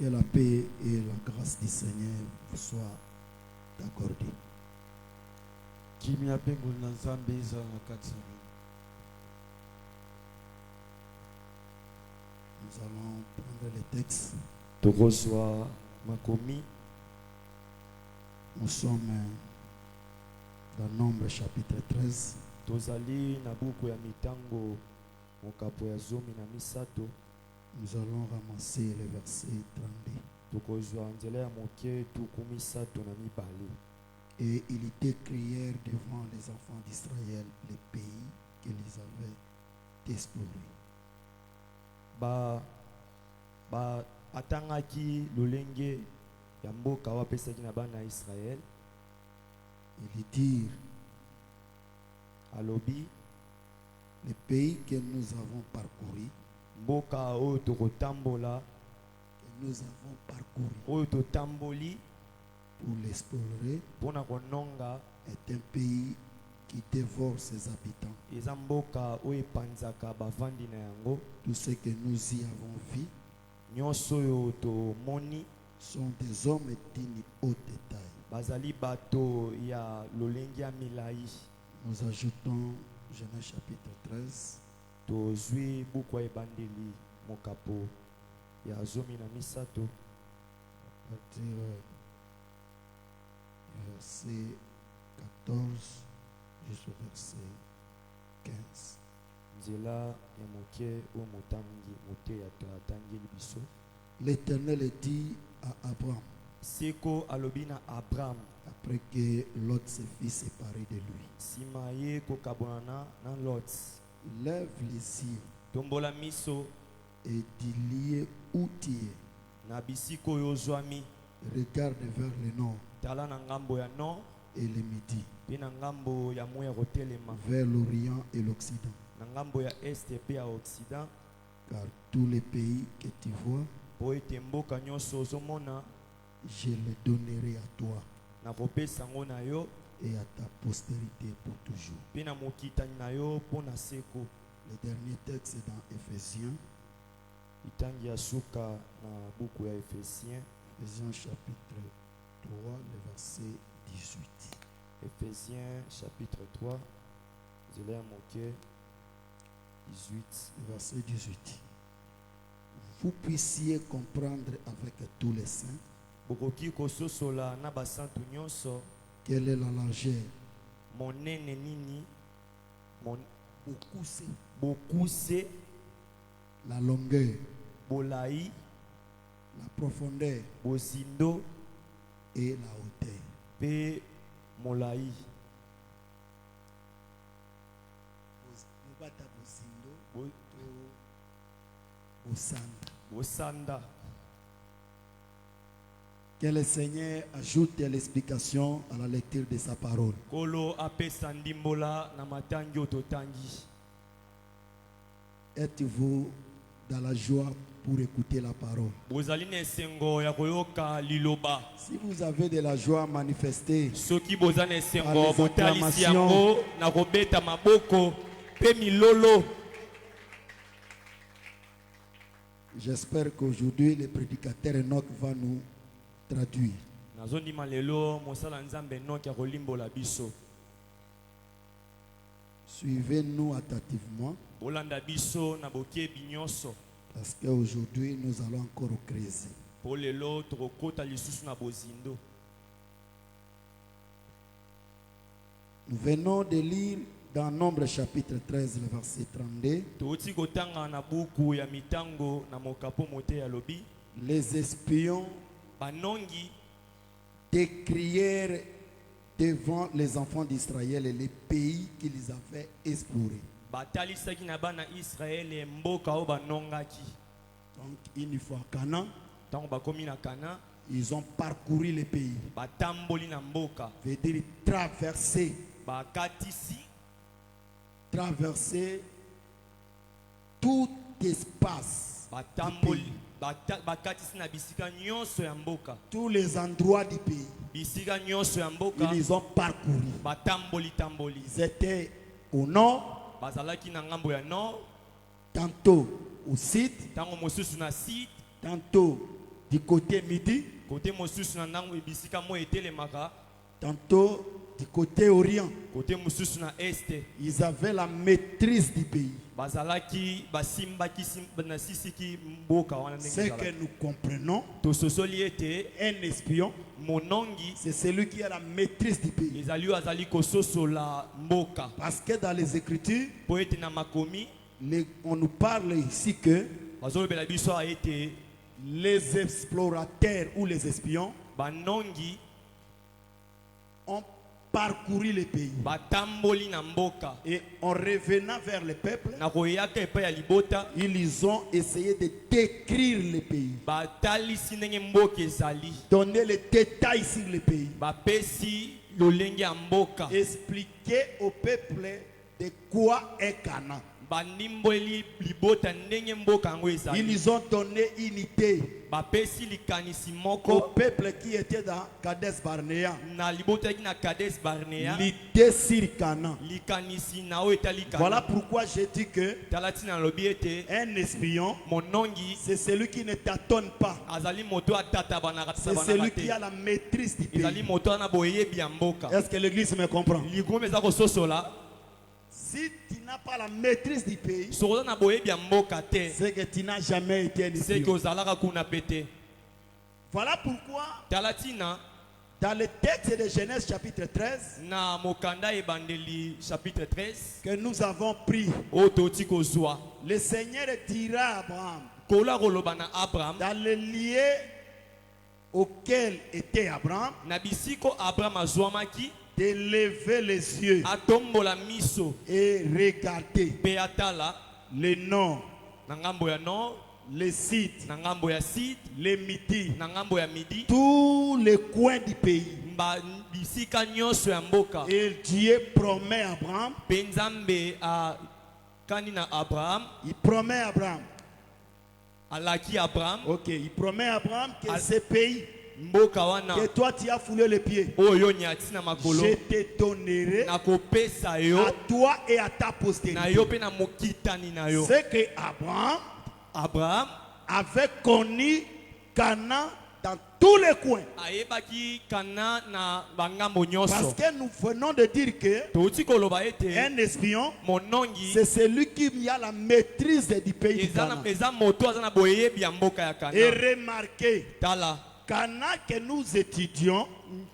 Que la paix et la grâce du Seigneur vous soient accordées. Kimia pengo na Nzambe eza na kati na bino. Nous allons prendre les textes. Tokozwa makomi. Nous sommes dans Nombre chapitre 13. Tozali na buku ya mitango mokapo ya zomi na misato. Nous allons ramasser les versets 32. Tokozwa nzela ya moke tuku misato na mibale. Et ils décrièrent devant les enfants d'Israël les pays qu'ils avaient explorés. Ba atangaki lolenge ya mboka wapesaki na bana Israël. Ils dirent, alobi les pays que nous avons parcourus, mboka oyo tokotambola, que nous avons parcouru oyo totamboli pour l'explorer, pona kononga, est un pays qui dévore ses habitants. eza mboka oyo epanzaka bavandi na yango. Tout ce que nous y avons vu nyonso oyo tomoni sont des hommes d'une haute taille. bazali bato ya lolenge ya milai. Nous ajoutons Genèse chapitre 13, tozwi buku ya ebandeli mokapo ya zomi na misato à partir du verset 14 jusqu'au verset 15. nzela ya moke oyo motangi moteya atangeli biso. L'Éternel dit à Abraham, seko alobi na Abraham après que Lot se fit séparer de lui, nsima ye kokabwana na Lot, lève les yeux tombola miso et dis-lui où tu es. na bisika oyo ozwami, Regarde vers le nord tala na ngambo ya nord et le midi, mpe na ngambo ya moya kotelema, vers l'Orient et l'Occident. na ngambo ya este mpe ya occident, Car tous les pays que tu vois, po ete mboka nyonso ozomona je les donnerai à toi nakopesa yango na yo et à ta postérité pour toujours. mpe na mokitani na yo mpo na seko. Le dernier texte est dans Éphésiens, litangi ya suka na buku ya Efesien, Éphésiens chapitre 3, le verset 18. Efesien chapitre 3 nzela ya moke 18. Le verset 18. Vous puissiez comprendre avec tous les saints bokoki kososola na basantu nyonso quelle est la largeur, monene nini, bokuse, bokuse, la longueur, bolai, la profondeur bozindo et la hauteur. mpe molai. Bosanda. Que le Seigneur ajoute l'explication à la lecture de sa parole. Kolo apesa ndimbola na matangi ototangi. Êtes-vous dans la joie pour écouter la parole? Bozali na esengo ya koyoka liloba. Si vous avez de la joie manifestée, Soki boza na esengo Par les botalisi acclamations. yango na kobeta maboko mpe milolo. j'espère qu'aujourd'hui le prédicateur Enoch va nous traduire. Nazondima lelo mosala nzambe noki ya kolimbola biso. Suivez-nous attentivement Bolanda biso na bokebi nyonso. parce qu'aujourd'hui nous allons encore creuser. Po lelo tokokota lisusu na bozindo. Nous venons de lire dans Nombre chapitre 13, le verset 32, Touti kotanga na buku ya mitango na mokapo mote ya lobi. les espions Banongi décrièrent devant les enfants d'Israël les pays qu'ils avaient explorés. batalisaki na bana Israël mboka o banongaki. Donc une fois à Canaan, Tango bakomi na Kana, ils ont parcouru les pays. batamboli na mboka. Veut dire traverser Bakatisi, tout espace, batamboli, bakatisi na bisika nyonso ya mboka. tous les endroits du pays. Bisika nyonso ya mboka, Ils ont parcouru. batamboli tamboli. Ils étaient au nord, Bazalaki na ngambo ya nord, tantôt au sud, tango mosusu na sud, tantôt du côté midi, côté mosusu na ndango ebisika mo etelemaka, tantôt du côté orient. côté mosusu na este. Ils avaient la maîtrise du pays. Bazalaki basimbaki na sisiki mboka wana ndenge Ce que ezalaki. nous comprenons, Tososoli ete un espion, monongi c'est celui qui a la maîtrise du pays. ezali oyo azali kososola mboka. Parce que dans les Écritures, Po ete na makomi on nous parle ici que bazolobela biso a ete les explorateurs ou les espions banongi ont parcouru le pays. batamboli na mboka Et en revenant vers le peuple, na koyaka epai ya libota ils ont essayé de décrire le pays, batalisi ndenge mboka ezali, donner les détails sur le pays, bapesi lolenge ya mboka, expliquer au peuple de quoi est Canaan. bandimboli libota ndenge mboka yango ezali, Ils ont donné une idée bapesi likanisi au moko peuple qui était dans Kadesh Barnea. na libota yaki na Kades Barnea, L'idée sur Canaan. likanisi na oyo etali Voilà kana. pourquoi j'ai dit que Talati na lobi ete un espion, monongi c'est celui qui ne tâtonne pas. azali moto atata C'est celui qui a la maîtrise du ezali pays. moto ana boyebi ya mboka. Est-ce que l'église me comprend? Ligome eza kososola Si tu n'as pas la maîtrise du pays, sokoza na boyebi ya mboka te, c'est que tu n'as jamais été un seke espion. ozalaka kuna pete. Voilà pourquoi, Talatina dans le texte de Genèse chapitre 13, na mokanda ebandeli chapitre 13 que nous avons pris, oyo toti kozwa le Seigneur dira à Abraham, kola koloba na Abraham dans le lieu auquel était Abraham, na bisiko Abraham azwamaki de lever les yeux atombola miso et regarder pe atala le nord, na ngambo ya nord, le sud, na ngambo ya sud, le midi, na ngambo ya midi, tous les coins du pays. bisika nyonso ya mboka. Et Dieu promet à Abraham, Pe Nzambe akani na Abraham, il promet à Abraham, alaki Abraham ok, il promet à Abraham que Al- ce pays mboka wana que toi tu as foulé les pieds, oyo nyati na makolo je te donnerai nakopesa yo à toi et à ta na postérité. yo pe na mokitani na yo. C'est que Abraham Abraham avait connu Canaan dans tous les coins. ayebaki kana na bangambo Parce nyonso. que nous venons de dire que Touti koloba ete un espion, monongi c'est celui qui a la maîtrise du pays du Canaan. eza moto aza na boyebi ya mboka ya Et kana. remarquez, Tala Canaan que nous étudions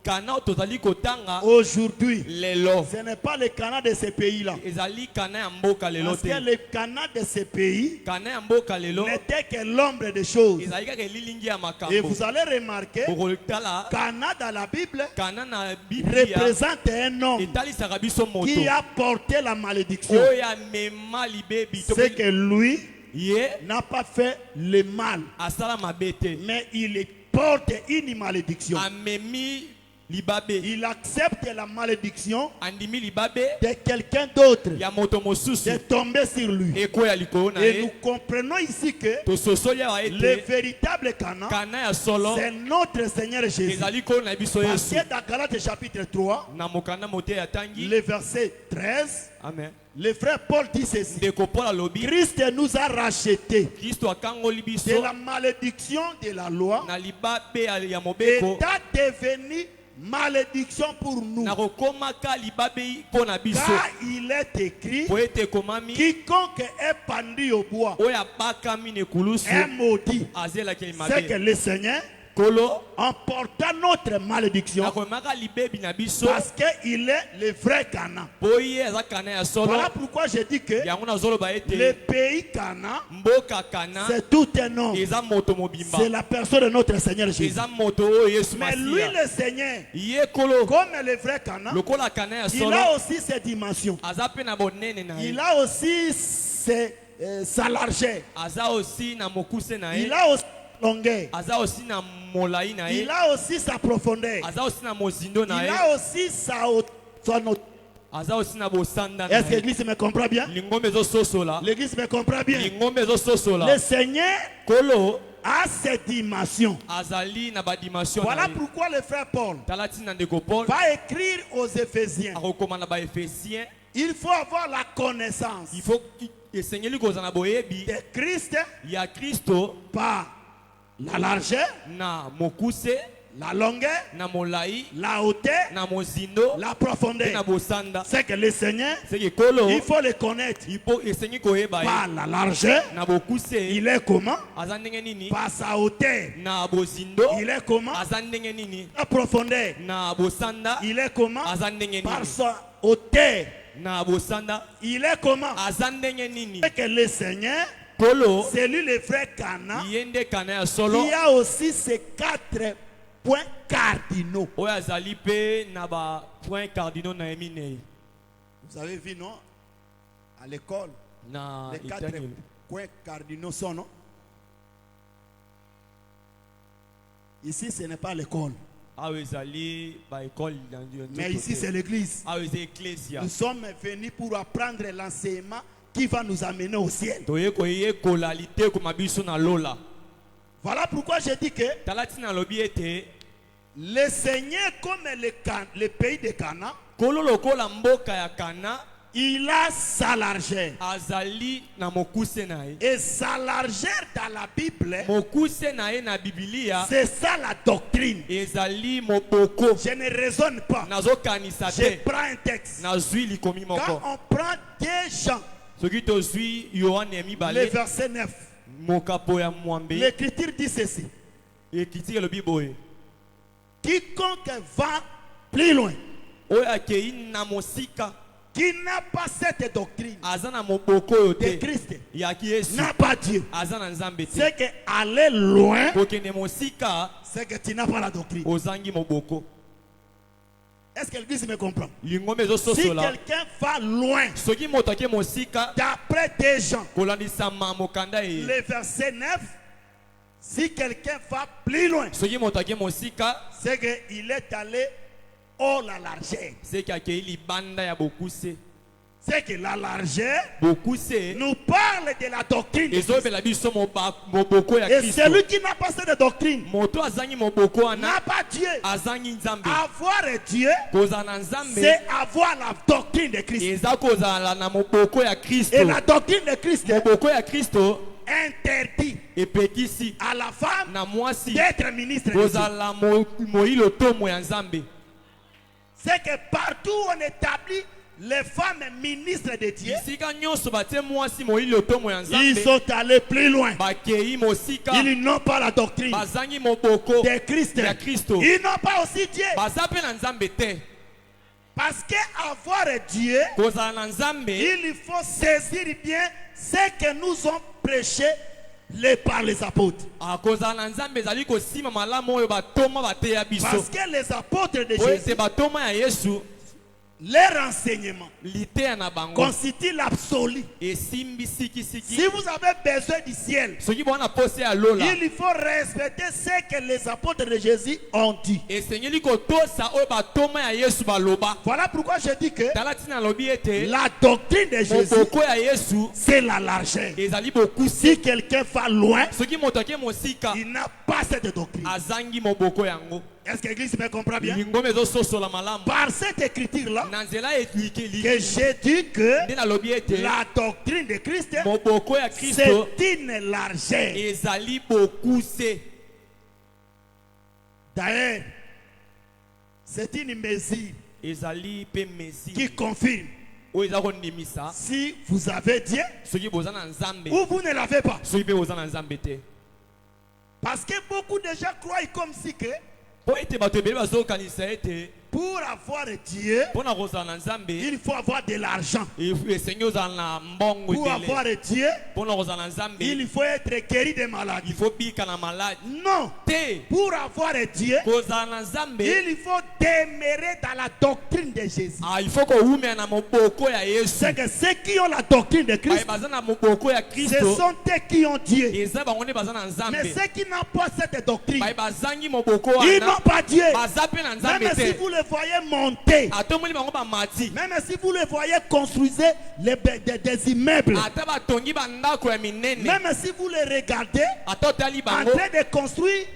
kana oyo tozali kotanga aujourd'hui, lelo ce n'est pas le Canaan de ces pays-là. ezali kana ya mboka lelo Parce que te. le Canaan de ces pays Kana ya mboka lelo n'était que l'ombre des choses. ezali kaka elilingi ya Et makambo. vous allez remarquer, Okotala Canaan dans la Bible kana na Biblia représente un homme etalisaka biso moto qui a porté la malédiction. oyo amema libebi to C'est que lui ye n'a pas fait le mal, asala mabe te, mais il porte une malédiction. amemi libabe, Il accepte la malédiction andimi libabe de quelqu'un d'autre ya moto mosusu de tomber sur lui. ekoya likolo na Et nous ye. comprenons ici que Tososoli awa le ete véritable Canaan, kana ya solo c'est notre Seigneur Jésus. ezali kolo na biso Parce Yesu. que dans Galates chapitre 3, Na mokanda mote ya tangi, le verset 13, amen, le frère Paul dit ceci. ndeko Paul alobi Christ nous a rachetés Kristo akangoli de biso la malédiction de la loi, na libabe ya mobeko, étant devenu malédiction pour nous. na kokomaka libabe mpo na biso Car il est écrit, po ete ekomami quiconque est pendu au bois oyo abakami na ekulusu est maudit. azelaki C'est que limabe. le Seigneur, Kolo en portant notre malédiction, akomaka libebi na biso parce qu'il est le vrai Canaan. po ye aza kana ya solo. Voilà pourquoi je dis que Yango nazoloba le ete pays Canaan, mboka kana c'est tout un homme. eza moto mobimba, C'est la personne de notre Seigneur Jésus. eza moto oyo Yesu Mais lui, Masiya. le Seigneur, Ye kolo comme le vrai Canaan, lokola kana ya il solo a aussi ses dimensions. aza pe na bonene na Il ye, a aussi sa largeur. aza aussi na mokuse na ye, Il a aussi sa longueur. aza aussi na molai na ye, Il a aussi sa profondeur. aza aussi na mozindo Il na ye, a aussi son hauteur. aza aussi na bosanda na Est-ce que ye. l'église me comprend bien? Lingombe ezososola, L'église me comprend bien. lingombe ezososola. Le Seigneur Kolo a ses dimensions. azali na badimension Voilà na ye. pourquoi le frère Paul Talati na ndeko Paul va écrire aux Éphésiens. akokoma na baefésien, Il faut avoir la connaissance il faut esengeli kozala na boyebi de Christ ya Kristo par la largeur, na mokuse, la longueur, na molai, la hauteur, na mozindo, la na profondeur. bosanda. C'est que le Seigneur, C'est que kolo, il faut le connaître. il faut essayer koyeba Par la largeur, na bokuse, il est comment? azandenge nini, Par sa hauteur, na bozindo, il est comment? azandenge nini, La profondeur, na bosanda, il est comment? azandenge Par nini, sa hauteur, na bosanda, il est comment? azandenge nini. C'est que le Seigneur, Kolo, c'est lui le vrai Cana, yende kana ya solo, qui a aussi ces 4 points cardinaux. oyo azali pe na ba point cardinaux na emine Vous avez vu, non? À l'école, na les 4 itani. points cardinaux sont, non? Ici, ce n'est pas l'école. Awo ezali ba école na ndio. Mais ici, c'est l'église. awo ezali ecclesia. Nous sommes venus pour apprendre l'enseignement qui va nous amener au ciel. Toye koye kolalite ko mabiso na lola. Voilà pourquoi je dis que Talati na lobi ete le Seigneur, comme le pays de Cana, kolo lokola mboka ya Kana il a sa largeur. azali na mokuse na ye. Et sa largeur dans la Bible, Mokuse na ye na Biblia c'est ça la doctrine. ezali moboko. Je ne raisonne pas. Nazokanisa Je te. prends un texte. Nazwi likomi Quand moko. on prend 2 Jean, Soki tozwi Yohane le mibale verset 9, mokapo ya mwambe l'écriture dit ceci. ekiti elobi boye. Quiconque va plus loin, Oyo akei na mosika qui n'a pas cette doctrine aza na moboko oyo de te Christ, yaki Yesu n'a pas Dieu. aza na Nzambe te. C'est que aller loin, Kokende mosika c'est que tu n'as pas la doctrine. ozangi moboko. Est-ce que l'église me comprend? Lingombe Si ezososola quelqu'un va loin, soki moto ake mosika d'après 2 Jean, kolandisama mokanda ye. le verset 9, si quelqu'un va plus loin, Soki moto ake mosika c'est qu'il est allé au la largeur. seki akei libanda ya bokuse. C'est que la largeur Bokuse nous parle de la doctrine de Christ. ezobela biso moboko ya Et Kristo. celui qui n'a pas cette doctrine Moto azangi moboko wana n'a pas Dieu. azangi Nzambe. Avoir Dieu, Kozala na Nzambe c'est avoir la doctrine de Christ. eza kozala na moboko ya Kristo. Et la doctrine de Christ Moboko ya Kristo interdit epekisi à la femme na mwasi d'être ministre de Dieu. kozala moilo tomo ya Nzambe. C'est que partout où on établit les femmes ministres de Dieu, Bisika nyonso batie mwasi moilo tomo ya ils Nzambe sont allés plus loin. bakei mosika Ils n'ont pas la doctrine bazangi moboko de Christ. ya Kristo. Ils n'ont pas aussi Dieu. Baza pe na Nzambe te. Parce que avoir Dieu, Kozala na Nzambe il faut saisir bien ce que nous ont prêché par les apôtres. akozala na Nzambe ezali kosima malamu oyo batoma bateya biso. Parce que les apôtres de Po Jésus, ete batoma ya Yesu leur enseignement liteya na bango constitue l'absolu. esimbi sikisiki. Si vous avez besoin du ciel, Soki bona pose ya lola il faut respecter ce que les apôtres de Jésus ont dit. esengeli kotosa oyo batoma ya Yesu baloba. Voilà pourquoi je dis que Tala tina lobi ete la doctrine de Jésus, moboko ya Yesu c'est la largeur. ezali bokusi. Si quelqu'un va loin, Soki moto ake mosika il n'a pas cette doctrine. azangi moboko yango. Est-ce que l'église me comprend bien? Lingombe ezososola malamu. Par cette écriture-là, Na nzela elikeli que j'ai dit que nde nalobi ete la doctrine de Christ, moboko ya Kristo c'est une largeur. ezali bokuse. D'ailleurs, c'est une mesure Ezali pe mesi qui confirme oyo eza kondimisa si vous avez Dieu soki boza na Nzambe ou vous ne l'avez pas. soki pe boza na Nzambe te. Parce que beaucoup de gens croient comme si que Po ete bato ebele bazokanisa ete pour avoir Dieu, mpona kozala na Nzambe il faut avoir de l'argent. esengi ozala na mbongo Pour avoir ebele. Dieu, Mpona kozala na Nzambe il faut être guéri des maladies. il faut bika na maladi Non. te. Pour avoir Dieu, Kozala na Nzambe il faut demeurer dans la doctrine de Jésus. il faut kowumela na moboko ya Yesu. C'est que ceux qui ont la doctrine de Baye Christ, baza na moboko ya ce Kristo sont eux qui ont Dieu. eza bango nde baza na Mais Nzambe. ceux qui n'ont pas cette doctrine, Baye bazangi moboko ils wana n'ont pas Dieu. baza pe na Nzambe Même si te. vous le voyez monter, Atomoli bango bamati même si vous le voyez construire des immeubles, ata batongi bandako ya minene même si vous le regardez ata otali en bango train de construire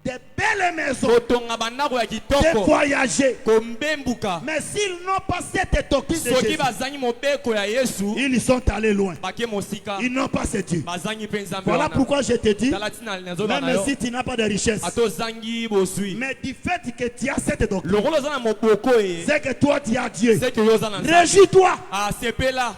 des belles belles maisons, kotonga bandako ya de kitoko, voyager. kombembuka. Mais s'ils n'ont pas cette doctrine de Soki Jésus, bazangi mobeko ya Yesu, ils sont allés loin. bake mosika, Ils n'ont pas ce Dieu. bazangi pe nzambe Voilà wana. pourquoi je te dis, Tala tina nazoba na même yo, si tu n'as pas de richesse, ato zangi bosui. mais du fait que tu as cette doctrine, Lokolo oza na moboko ye, c'est que toi tu as Dieu. c'est que yo oza na nzambe. Réjouis-toi. Asepela,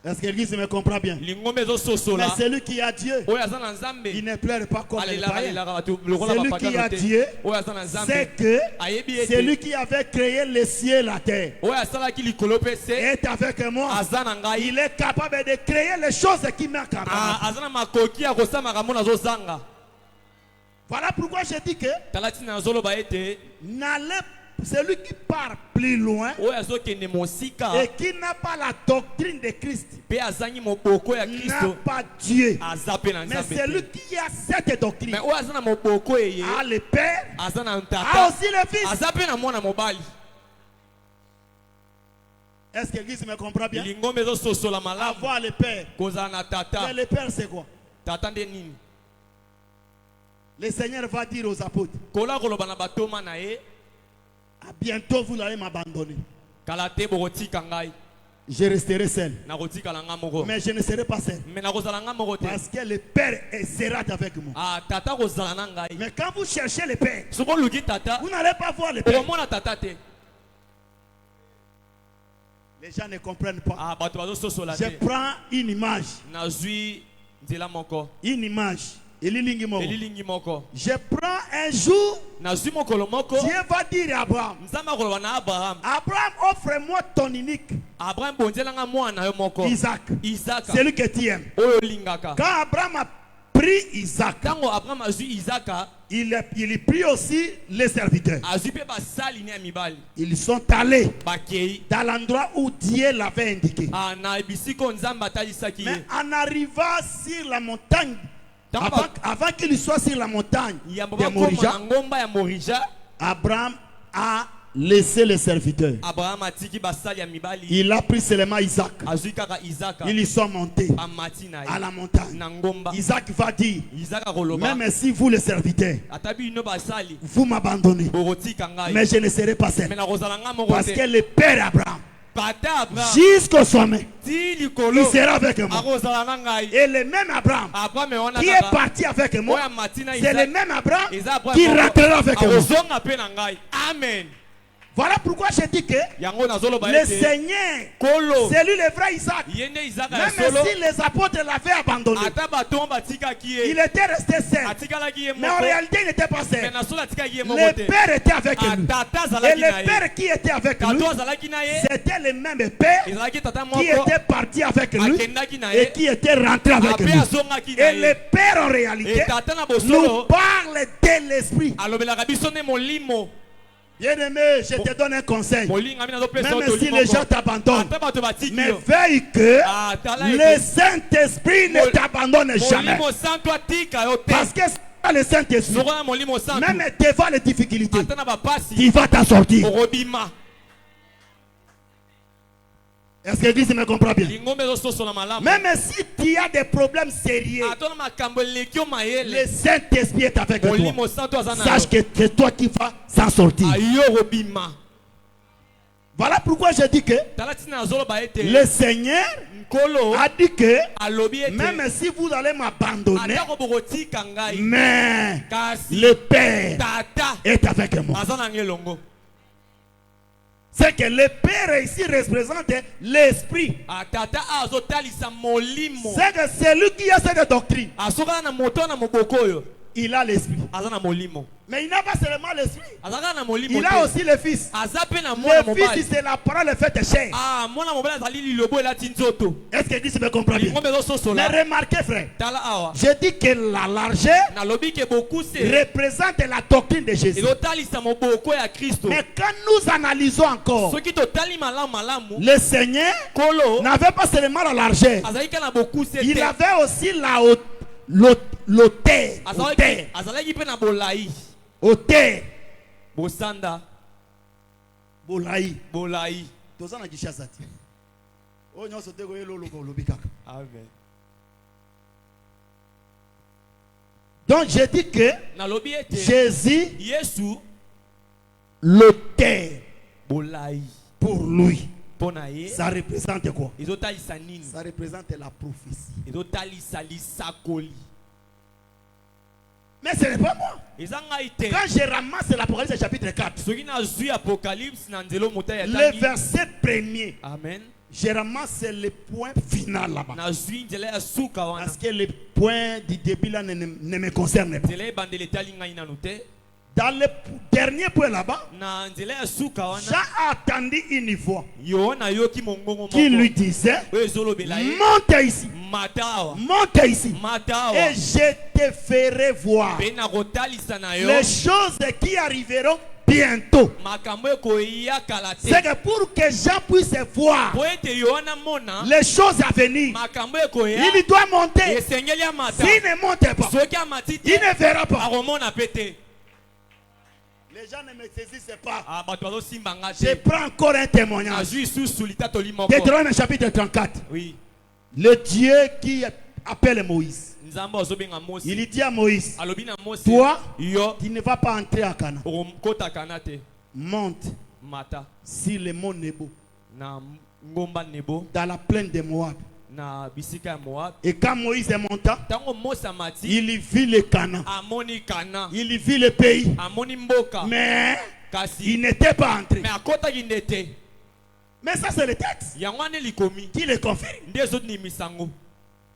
Est-ce que l'église me comprend bien? lingombe ezo Mais sosola, celui qui a Dieu, oyo aza na nzambe, il ne pleure pas comme les alelaka païens. alelaka bato lokola Celui qui bapagano a te, Dieu, oyo aza na c'est nzambe, que ayebi ete, celui qui avait créé les cieux et la terre oyo asalaki likolo pe se, est avec moi. aza na ngai, Il est capable de créer les choses qui manquent à moi. aza na makoki ya kosala makambo nazozanga. Voilà pourquoi je dis que Tala tina nazoloba ete, n'allez, celui qui part plus loin oyo azokende mosika, et qui n'a pas la doctrine de Christ pe azangi moboko ya n'a Kristo, pas Dieu. aza pe na Mais nzambe celui te. qui a cette doctrine Mais oyo aza na moboko eye, a le Père, aza na a ntata, aussi le Fils. aza pe na mwana mobali. Est-ce que l'église me comprend bien? Lingombe ezososola malamu, Avoir le Père. kozala na tata. Mais le Père c'est quoi? Tata nde nini? Le Seigneur va dire aux apôtres, Kola koloba na batoma na ye, à bientôt vous allez m'abandonner. kala te bokotika ngai, Je resterai seul. nakotikala nga moko. Mais je ne serai pas seul. Mais nakozala nga moko te. Parce que le Père sera avec moi. Ah, tata kozala na ngai. Mais quand vous cherchez le Père, Soko luki tata, vous n'allez pas voir le Père. okomona tata te. Les gens ne comprennent pas. Ah, bato bazososola Je te. prends une image. Nazwi nzela moko, Une image. Elilingi moko. elilingi moko. Je prends un jour, Nazwi mokolo moko, Dieu va dire à Abraham, nzambe akoloba na Abraham, Abraham, offre-moi ton unique Abraham bonzelanga mwana yo moko, Isaac, Isaka, celui que tu aimes. oyo olingaka. Quand Abraham a pris Isaac, Tango Abraham azwi Isaka, il prit aussi les serviteurs. azwi pe basali ne ya mibali, Ils sont allés bakei. dans l'endroit où Dieu l'avait indiqué. Ah, na bisiko nzambe atalisaki Mais ye. en arrivant sur la montagne, Tango avant qu'il soit sur la montagne yambo de bakoma Morija, na ngomba ya Morija, Abraham a laissé les serviteurs. Abraham atiki basali ya mibali, Il a pris seulement Isaac. azwi kaka Isaka, Ils y sont montés amati na à ye la montagne. na ngomba. Isaac va dire, Isaka koloba, même si vous les serviteurs, atabi ino basali, vous m'abandonnez, bokotika ngai, mais je ne serai pas seul. mais nakozala nga moko Parce te. que le Père Abraham, Tata Abraham, jusqu'au sommet, ti il likolo, sera avec moi. akozala na ngai. Et le même Abraham Abraham wana qui est kaka, parti avec moi, oyo amati na c'est le Isaka, même Abraham eza Abraham qui moko, rentrera avec moi. akozonga pe na ngai. Amen. Voilà pourquoi je dis que Yango nazoloba le ete, Seigneur, kolo, c'est lui le vrai Isaac. yende Isaka ya Même solo, si les apôtres l'avaient abandonné, ata batongo batikaki il ye, était resté seul. atikalaki ye Mais en moko, réalité, il n'était pas mais seul. na solo atikaki ye moko Le te. Père était avec lui. Tata Et azalaki na le ye, Père qui était avec lui, tato azalaki na ye, c'était le même Père ezalaki tata qui moko, était parti avec lui akendaki na ye, et qui était rentré avec ape lui. azongaki na Et le ye. Père en réalité Et tata na nous bosolo, parle de l'Esprit. alobelaka biso ne molimo. Bien-aimé, je te donne un conseil. Molinga mina zopesa yo Même si tolimo les gens moko. t'abandonnent, Ata bato batiki mais yo. veille que Ah, tala le ete, Saint-Esprit ne t'abandonne jamais. molimo santo atika yo te. Parce que sans le Saint-Esprit, Soko na molimo santo, même devant les difficultés, ata na bapasi, tu vas t'en sortir. okobima. Est-ce que l'église me comprend bien? Lingombe ezososola malamu. Même si tu as des problèmes sérieux, Ata na makambo eleki yo le mayele, Saint-Esprit est avec toi. molimo santo aza na Sache yo. que c'est toi qui vas s'en sortir. Ayo okobima. Voilà pourquoi je dis que Tala tina nazoloba ete, le Seigneur nkolo a dit que alobi ete, même si vous allez m'abandonner, atako bokotika ngai, mais kasi le Père tata est avec moi. aza na ngai elongo. C'est que le Père ici représente l'Esprit. Tata azotalisa molimo. C'est que celui qui a cette doctrine, Asoka na moto na moboko oyo, il a l'Esprit. aza na molimo. Mais il n'a pas seulement l'Esprit, Azaka na molimo il a te. aussi le Fils. Aza pe na mwana Le Fils, mobali. c'est la parole faite chair. Ah, mwana mobali azali lilobo elati nzoto. Est-ce que Dieu me comprend bien? Lingombe Mais ezososola. remarquez, frère, Tala awa. je dis que la largeur Nalobi ke beaucoup se représente la doctrine de Jésus. ezotalisa moboko ya Kristo. Mais quand nous analysons encore, Soki totali malamu malamu, le Seigneur kolo n'avait pas seulement la largeur, azali ka na beaucoup se il te. avait aussi la l'auteur. Azalaki pe na bolai. Hauteur. Bosanda, Bolai. bolai. Tozana Gishasa. Oh, non, c'était quoi le logo, le bikak. Amen. Donc je dis que nalobi ete Jésus, Yesu l'auteur, bolai pour lui, pona ye ça représente quoi? ezotalisa nini? Ça représente la prophétie. Ezotalisa lisakoli. Mais ce n'est pas moi. Eza ngai te. Quand je ramasse l'Apocalypse chapitre 4, Soki nazwi Apocalypse na nzelo mota ya le tangi. verset premier, Amen. je ramasse le point final là-bas. Nazwi nzela ya suka wana. Parce que le point du début là ne me concerne pas. Nzela ebandeli etali ngai nanu te. Dans le dernier point là-bas, Na nzela ya suka wana. Jean a attendu une voix Yohana yoki mongongo moko. qui lui disait, Oyo ezolobela ye. monte ici, Matawa. monte ici, Matawa. et je te ferai voir Pe na kotalisa na yo. les choses qui arriveront bientôt. Makambo ekoya kala te. C'est que pour que Jean puisse voir Po ete Yohana mona. les choses à venir, Makambo ekoya. il doit monter. Esengeli amata. S'il ne monte pas, Soki amati te. il ne verra pas. Akomona pete. Les gens ne me saisissent pas. Ah, bato bazosimba nga Je te. prends encore un témoignage. Nazwi susu litatoli moko. Deutéronome chapitre 34. Oui. Le Dieu qui appelle Moïse, Nzambe azobenga Mose. il dit à Moïse, Alobi na Mose. toi, Yo. tu ne vas pas entrer à Canaan. Okomkota kana te. Monte Mata. sur le mont Nebo, Na ngomba nebo. dans la plaine de Moab. Na bisika ya Moab. Et quand Moïse est montant, Tango Mose amati. il vit le Canaan. Amoni kana. Il vit le pays. Amoni mboka. Mais Kasi. il n'était pas entré. Mais akotaki nde te. Mais ça, c'est le texte Yango wana likomi. qui le confirme. Nde ezonimisa yango.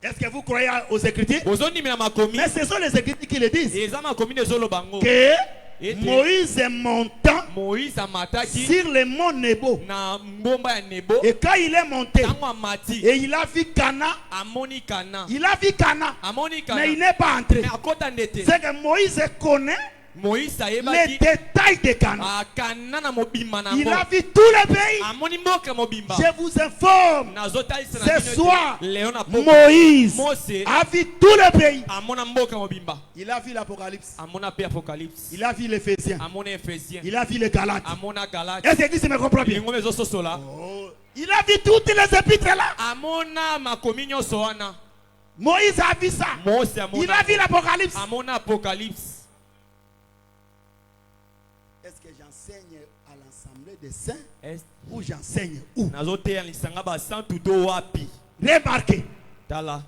Est-ce que vous croyez aux Écritures? Ozonimela makomi. Mais ce sont les Écritures qui le disent. Eza makomi nde ezoloba yango. Que Ete. Moïse est montant Moïse amataki. sur le mont Nebo. Na ngomba ya nebo. Et quand il est monté, Tango amati. et il a vu Cana, Amoni kana. il a vu Cana, Amoni kana. mais il n'est pas entré. Mais akota nde te. C'est que Moïse connaît Moïse les ayebaki. détails de Cana. Akana na mobimba na Il ngo. a vu tous les pays. Amoni mboka mobimba. Je vous informe, Nazotalisa na ce bino ete soir, leo na poko. Moïse Mose a vu tous les pays. amona mboka mobimba. Il a vu l'Apocalypse, Amona pe Apocalypse. il a vu l'Éphésiens, Amona Ephésiens. il a vu les Galates. Amona Galate. Est-ce que tu me comprends bien? Ngome ezososola. Oh, il a vu toutes les épîtres là. Amona makomi nyonso wana. Moïse a vu ça. Mose Il amona. a vu l'Apocalypse. Amona Apocalypse. Est-ce que j'enseigne à l'Assemblée des saints Est ou j'enseigne où? nazoteya lisanga ba santu to wapi. Remarquez, Tala.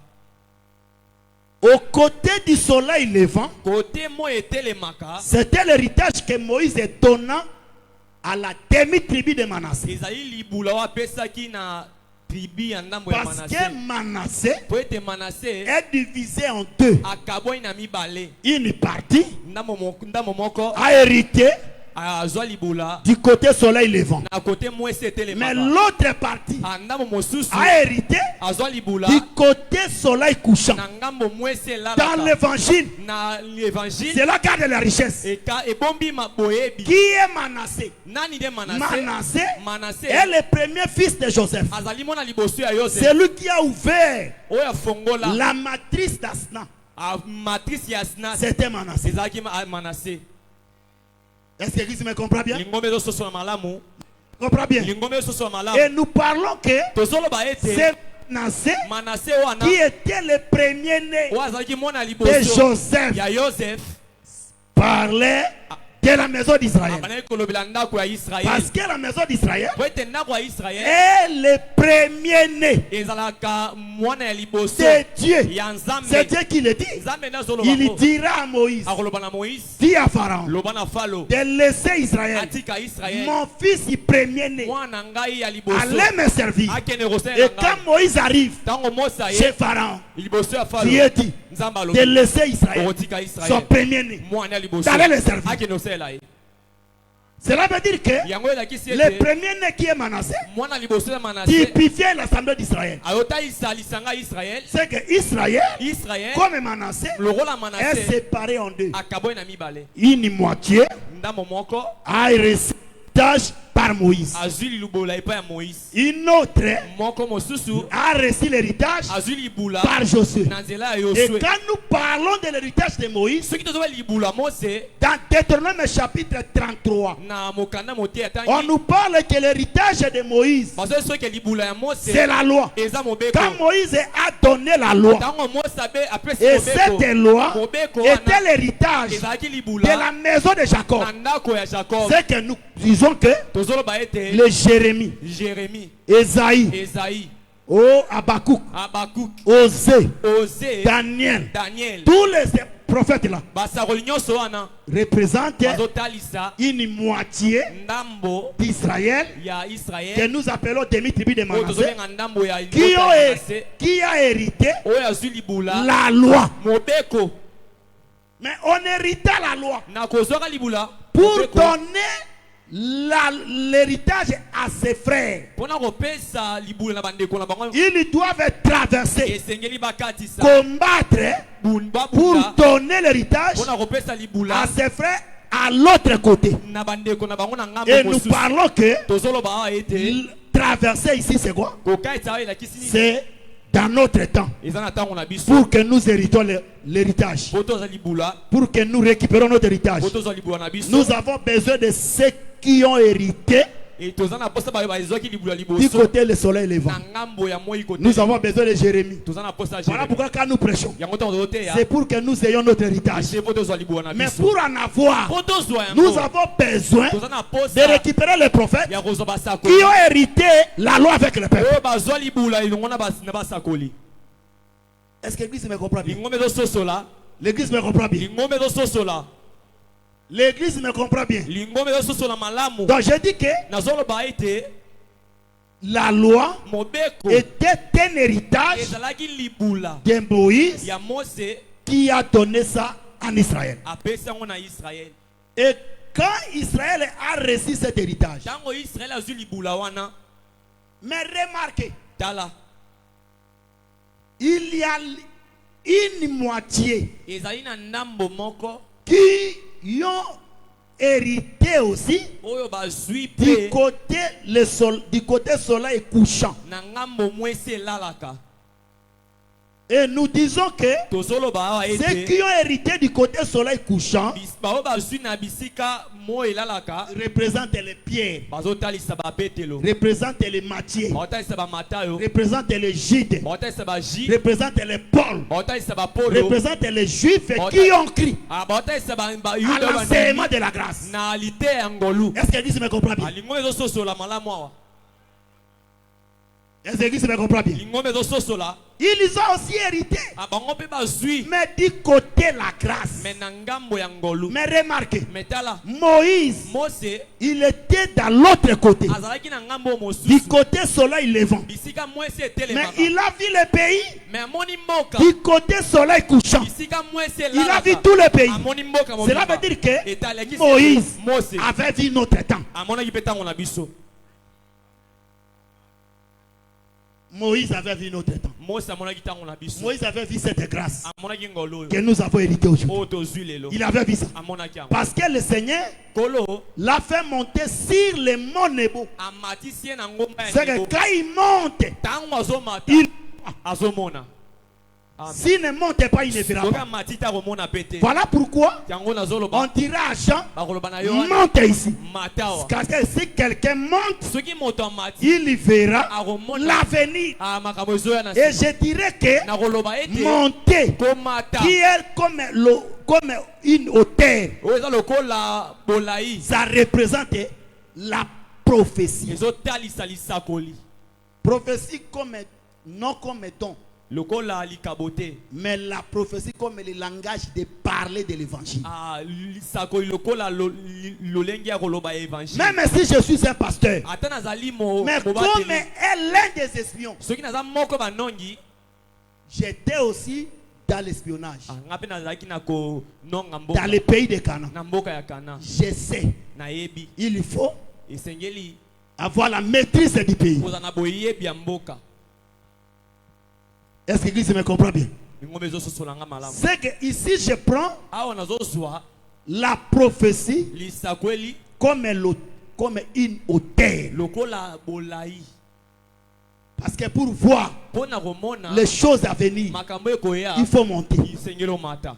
au côté du soleil levant, Côté mo etelemaka. c'était l'héritage que Moïse est donnant à la demi-tribu de Manassé. Ezali libula wapesaki na tribu ya ndambo ya Parce Manassé. que Manassé Po ete Manassé est divisé en deux. akaboi na mibale. Une partie Ndambo moko a hérité azwa libula du côté soleil levant. na côté mwese Mais etelemaka. l'autre partie Ndambo mosusu a hérité azwa libula du côté soleil couchant. na ngambo mwese Dans elalaka. l'évangile, Na l'évangile c'est là garde la richesse. eka ebombi boyebi. Qui est Manassé? Nani de Manassé? Manassé Manassé est le premier fils de Joseph. azali mona liboso ya Yosef. C'est lui qui a ouvert Oyo afongola la matrice d'Asna. a matrice ya Asna. C'était Manassé. Ezalaki Manassé. Est-ce que vous me comprenez bien? Lingombe ezososola malamu. Comprends bien. Lingombe ezososola malamu. Et nous parlons que Tozoloba ete c'est Manassé Manassé wana qui était le premier-né oyo azalaki mona de liboso Joseph. ya Yosef. Parlait de la maison d'Israël. Abanaki kolobela ndako ya Israël. Parce que la maison d'Israël Po ete ndako ya Israël est le premier-né ezalaka mwana ya liboso de Dieu. ya Nzambe. C'est Dieu qui le dit. Nzambe nde azoloba Il ngo. dira à Moïse, Akoloba na Moïse dis à Pharaon, loba na Falo de laisser Israël, atika Israël mon fils premier-né, mwana ngai ya liboso allait me servir. akende kosala Et na quand ngai. Moïse arrive Ntango Mose chez aye Pharaon, liboso ya Falo Dieu dit Nzambe de alobi laisser Israël, okotika son Israël premier-né, mwana ya liboso d'aller le servir. akende kosala ye. Cela veut dire que Yango elakisi le ete premier-né qui est Manassé mwana liboso ya Manassé typifiait l'assemblée d'Israël. ayotalisa lisanga Israël. C'est que Israël, Israël comme Manassé, lokola est Manassé séparé en deux. akaboyi na mibale. Une moitié Ndambo moko a héritage par par Moïse. azwi lilobola epai ya Moïse. Une autre Moko mosusu a reçu l'héritage azwi libula par Josué. na nzela ya Et Yosue. quand nous parlons de l'héritage de Moïse, Soki tozoba libula Mose dans Deutéronome chapitre 33, na mokanda mote ya on tangi nous parle que l'héritage de Moïse, bazoi soki libula ya Mose c'est la loi. eza mobeko. Quand Moïse a donné la loi, Tango Mose abe apesi et cette loi mobeko était wana l'héritage ezalaki de libula la maison de Jacob. na ndako ya Jacob. C'est que nous disons que Tozoloba ete le Jérémie, Jérémie, Esaïe, Esaïe, Habakkuk, Habakkuk, Osée, Osée, Daniel, Daniel, tous les prophètes là basakoli nyonso wana représentent bazotalisa une moitié ndambo d'Israël ya que Israël nous appelons demi-tribu de oyo Manassé tozobenga ndambo ya qui Manassé qui a hérité oyo azwi libula la loi. mobeko Mais on hérita la loi na kozwaka libula pour mobeko donner l'héritage à ses frères. mpona kopesa libula na bandeko na bango Ils doivent traverser, esengeli bakatisa combattre pour babunda donner l'héritage mpona kopesa libula à ses frères à l'autre côté. na bandeko na bango na ngambo Et nous mosusu. parlons que Tozoloba awa ete traverser ici, c'est quoi? kokaisa awa elakisi nini C'est dans notre temps. eza na ntango na biso Pour que nous héritons l'héritage. po tozwa libula Pour que nous récupérons notre héritage. po tozwa libula na biso Nous avons besoin de ceux qui ont hérité e toza na posa bayo bazwaki libula du liboso côté le soleil levant. na ngambo ya moi kote. Nous avons besoin de Jérémie. Toza na posa Voilà Jérémie pourquoi quand nous prêchons, yango ntango tozoteya c'est pour que nous ayons notre héritage. ese po tozwa libula na Mais biso pour en avoir, po tozwa nous yango avons besoin toza na de posa récupérer les prophètes ya kozwa qui basakoli ont hérité la loi avec le peuple. oyo bazwa libula elongo na basakoli. Est-ce que l'église me comprend bien? lingombe ezososola L'église me comprend bien. lingombe ezososola L'église me comprend bien. lingombe ezososola malamu. Donc je dis que nazoloba ete la loi mobeko était un héritage ezalaki libula de Moïse ya Mose qui a donné ça en Israël. apesi yango na Israël. Et quand Israël a reçu cet héritage, Tango Israël azwi libula wana mais remarquez, tala il y a une moitié ezali na ndambo moko qui ont hérité aussi oyo bazwi du pe côté, du côté soleil couchant. na ngambo mwesi elalaka. Et nous disons que Tozoloba awa ceux ete qui ont hérité du côté soleil couchant baoyo bazwi na bisika mo elalaka représentent les pierres, bazotalisa bapetelo, représentent les matières, baotalisa bamatayo, représentent les gîtes, baotalisa baji, représentent les pôles, baotalisa bapolo, représentent les juifs qui ont crié baotalisa à bayuda l'enseignement de la grâce. na lite ya ngolu. Est-ce que l'église me comprend bien? Lingombe ezososola malamu awa. Est-ce que l'église me comprend bien? Lingombe ezososola Ils ont aussi hérité, bango mpe bazwi mais du côté la grâce. me na ngambo ya ngolu. Mais remarquez, Me tala Moïse, Mose il était dans l'autre côté, azalaki na ngambo du mosusu côté soleil levant. bisika mwesi Mais etelemaka il a vu le pays me amoni mboka du côté soleil couchant. bisika mwesi Il a vu elalaka tout le pays. amoni mboka Cela mobimba. veut dire que Etalaki Moïse Mose avait vu notre temps. amonaki mpe ntango na biso. Moïse avait vu notre temps. Mose amonaki ntango na biso Moïse avait vu cette grâce amonaki ngolo oyo que nous avons hérité aujourd'hui. oyo tozwi lelo Il avait vu ça. amonaki yango Parce que le Seigneur kolo l'a fait monter sur le mont Nebo. amatisi ye na ngomba ya C'est que Nebo. quand il monte, ntango azomata il, azomona. Amen. s'il ne monte pas, il ne verra soki pas. amati te akomona pe te. Voilà pourquoi yango on nazoloba dira à Jean, bakoloba na yo wana, monte ici. mata awa Parce que si quelqu'un monte, soki moto amati il verra akomona l'avenir. makambo ezoya na Et nsima. je dirais que nakoloba ete monter, komata qui est comme une hauteur, oyo eza lokola bolai ça représente la prophétie. ezotalisa lisakoli Prophétie comme non comme don, lokola likabo te. mais la prophétie comme le langage de parler de l'évangile. Lisakoli lokola lolenge ya koloba évangile. Même si je suis un pasteur, ata nazali mais comme mobateli est l'un des espions, soki naza moko banongi j'étais aussi dans l'espionnage, nga mpe nazalaki na kononga dans mboka le pays de Canaan. na mboka ya Kana. Je sais, nayebi il faut esengeli avoir la maîtrise du pays. kozala na boyebi ya mboka. Est-ce que l'église me comprend bien? ngombe ezososola nga malamu C'est que ici je prends awa nazozwa la prophétie lisakweli comme comme une hauteur. lokola bolai Parce que pour voir pona komona les choses à venir, makambo ekoya il faut monter. isengelo mata.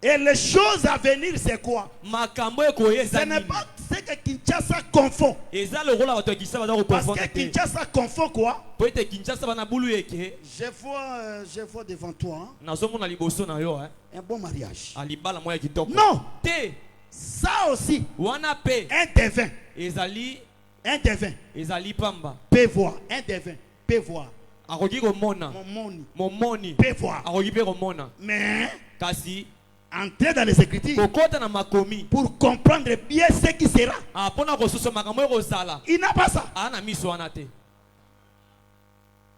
Et les choses à venir, c'est quoi? Makambo ekoya Ce n'est ezani pas ce que Kinshasa confond. eza lokola bato kisa baza ko Parce que confondre te Kinshasa confond quoi? po ete Kinshasa bana bulu eke Je vois devant toi hein, nazomona liboso na yo un bon mariage. alibala moya kitoko Non, te ça aussi, wana pe un devin ezali pamba peut voir. Un devin peut voir. akoki komona momoni Peut voir. akoki pe komona Mais kasi entrer dans les Écritures kokota na makomi pour comprendre bien ce qui sera. mpona kosusa makambo ekozala Il n'a pas ça. aa na miso wana te.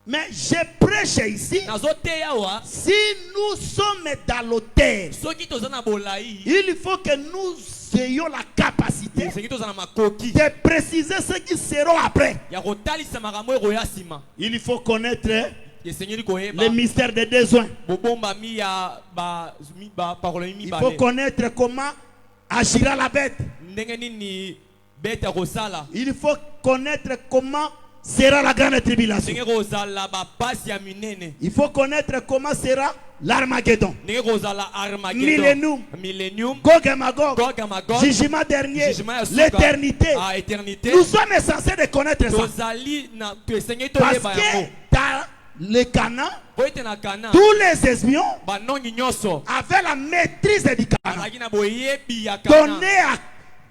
Mais je prêche ici. nazoteya awa Si nous sommes dans l'autel, soki toza na bolai il faut que nous ayons la capacité soki toza na makoki de préciser ce qui sera après. ya kotalisa makambo ekoya nsima Il faut connaître esengeli koyeba le mystère des besoins. bobombami ya baparole Il faut mibale connaître comment agira la bête. ndenge nini bete ya kosala Il faut connaître comment sera la grande tribulation. ndenge kozala bapasi ya minene Il faut connaître comment sera l'Armageddon. ndenge kozala armageddon millennium Gog et Magog. Gog et Magog, Jugement dernier. jugement ya suka, L'éternité. éternité Nous sommes censés de connaître ça. tozali na esengeli Parce toyeba que yango dans le Canaan, po ete na kana tous les espions banongi nyonso avaient la maîtrise du Canaan. bazalaki na boyebi ya kana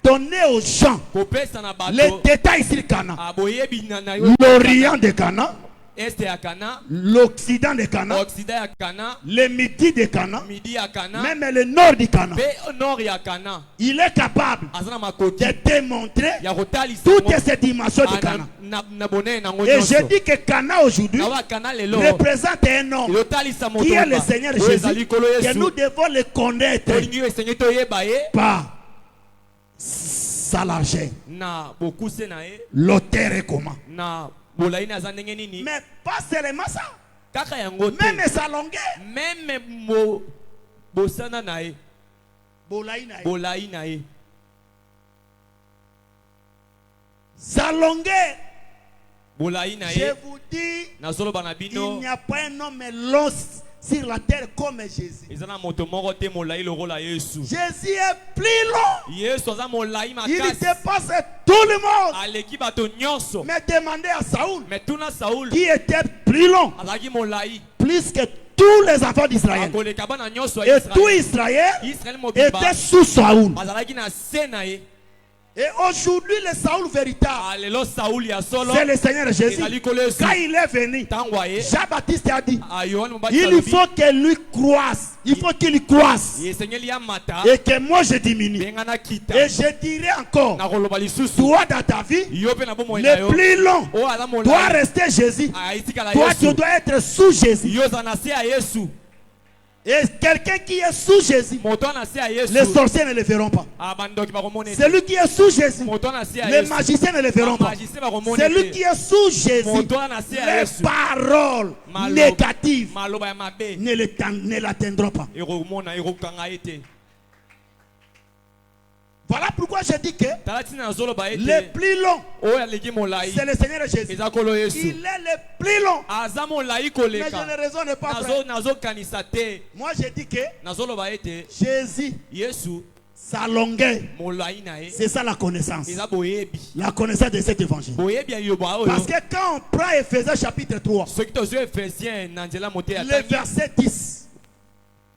Donner aux gens kopesa na les bato détails sur le Canaan. boyebi na L'Orient de Canaan, este ya kana l'Occident de Canaan, occident ya kana le Midi de Canaan, midi ya kana même le Nord du Canaan. pe nord ya kana Il est capable aza na makoki de démontrer ya kotalisa toutes ces dimensions du Canaan. na bonene nango Et je nyonso dis que Canaan aujourd'hui na wa kana lelo représente un homme ezotalisa moto qui est le Seigneur Jésus, que nous devons le connaître tolingi esengeli toyeba ye par sa largeur. na bokuse na ye L'auteur est comment? na bolai na aza ndenge nini Mais pas seulement ça, kaka yango te même sa longueur. meme bosana na ye bolai na ye Sa longueur, bolai na je ye vous dis, nazoloba na il bino n'y a pas un homme long sur la terre comme Jésus. eza na moto moko te molai lokola yesu Jésus est plus long. yesu aza molai Il makasi dépasse tout le monde. aleki bato nyonso Mais demandez à Saoul, me tuna saul qui était plus long, azalaki molai plus que tous les enfants d'Israël. akoleka bana nyonso ya Et tout israel Israël israel mobimba était sous Saoul. bazalaki na se na ye Et aujourd'hui, le Saoul véritable, alelo sauli ya solo c'est le Seigneur Jésus. ezali kolo yesu Quand il est venu, ntango aye Jean-Baptiste a dit, yohane mobati il faut que lui croisse. Il faut qu'il croisse. esengeli ya mata Et que moi je diminue. mpenga na kita Et je dirai encore, nakoloba lisusu toi dans ta vie, yo mpe na bomoi na le yo plus long oyo aza doit molai rester Jésus. aitikala Toi, tu yesu dois être sous Jésus. yo oza na se ya yesu Et quelqu'un qui est sous Jésus, moto na se ya les yesu sorciers ne le verront pas. bandoki bakomona ete Celui qui est sous Jésus, moto na se ya les yesu magiciens ne le verront pas. bamagicien bakomona Celui ete qui est sous Jésus, moto na se ya les yesu paroles négatives maloba ya mabe ne l'atteindront pas. ekomona ekokanga ye te. Voilà pourquoi je dis que tala ntina nazoloba le ete plus long, oyo aleki molai c'est le Seigneur Jésus. eza kolo yesu Il est le plus long. aza molai Mais koleka je ne raisonne pas, frère. nazokanisa te Moi, je dis que nazoloba ete Jésus, yesu sa longueur, molai na ye c'est ça la connaissance. eza boyebi La connaissance de cet évangile. boyebi ya liloba oyo Parce que quand on prend Ephésiens chapitre 3, soki tozwi efésien na nzela mote ya le tangi verset 10,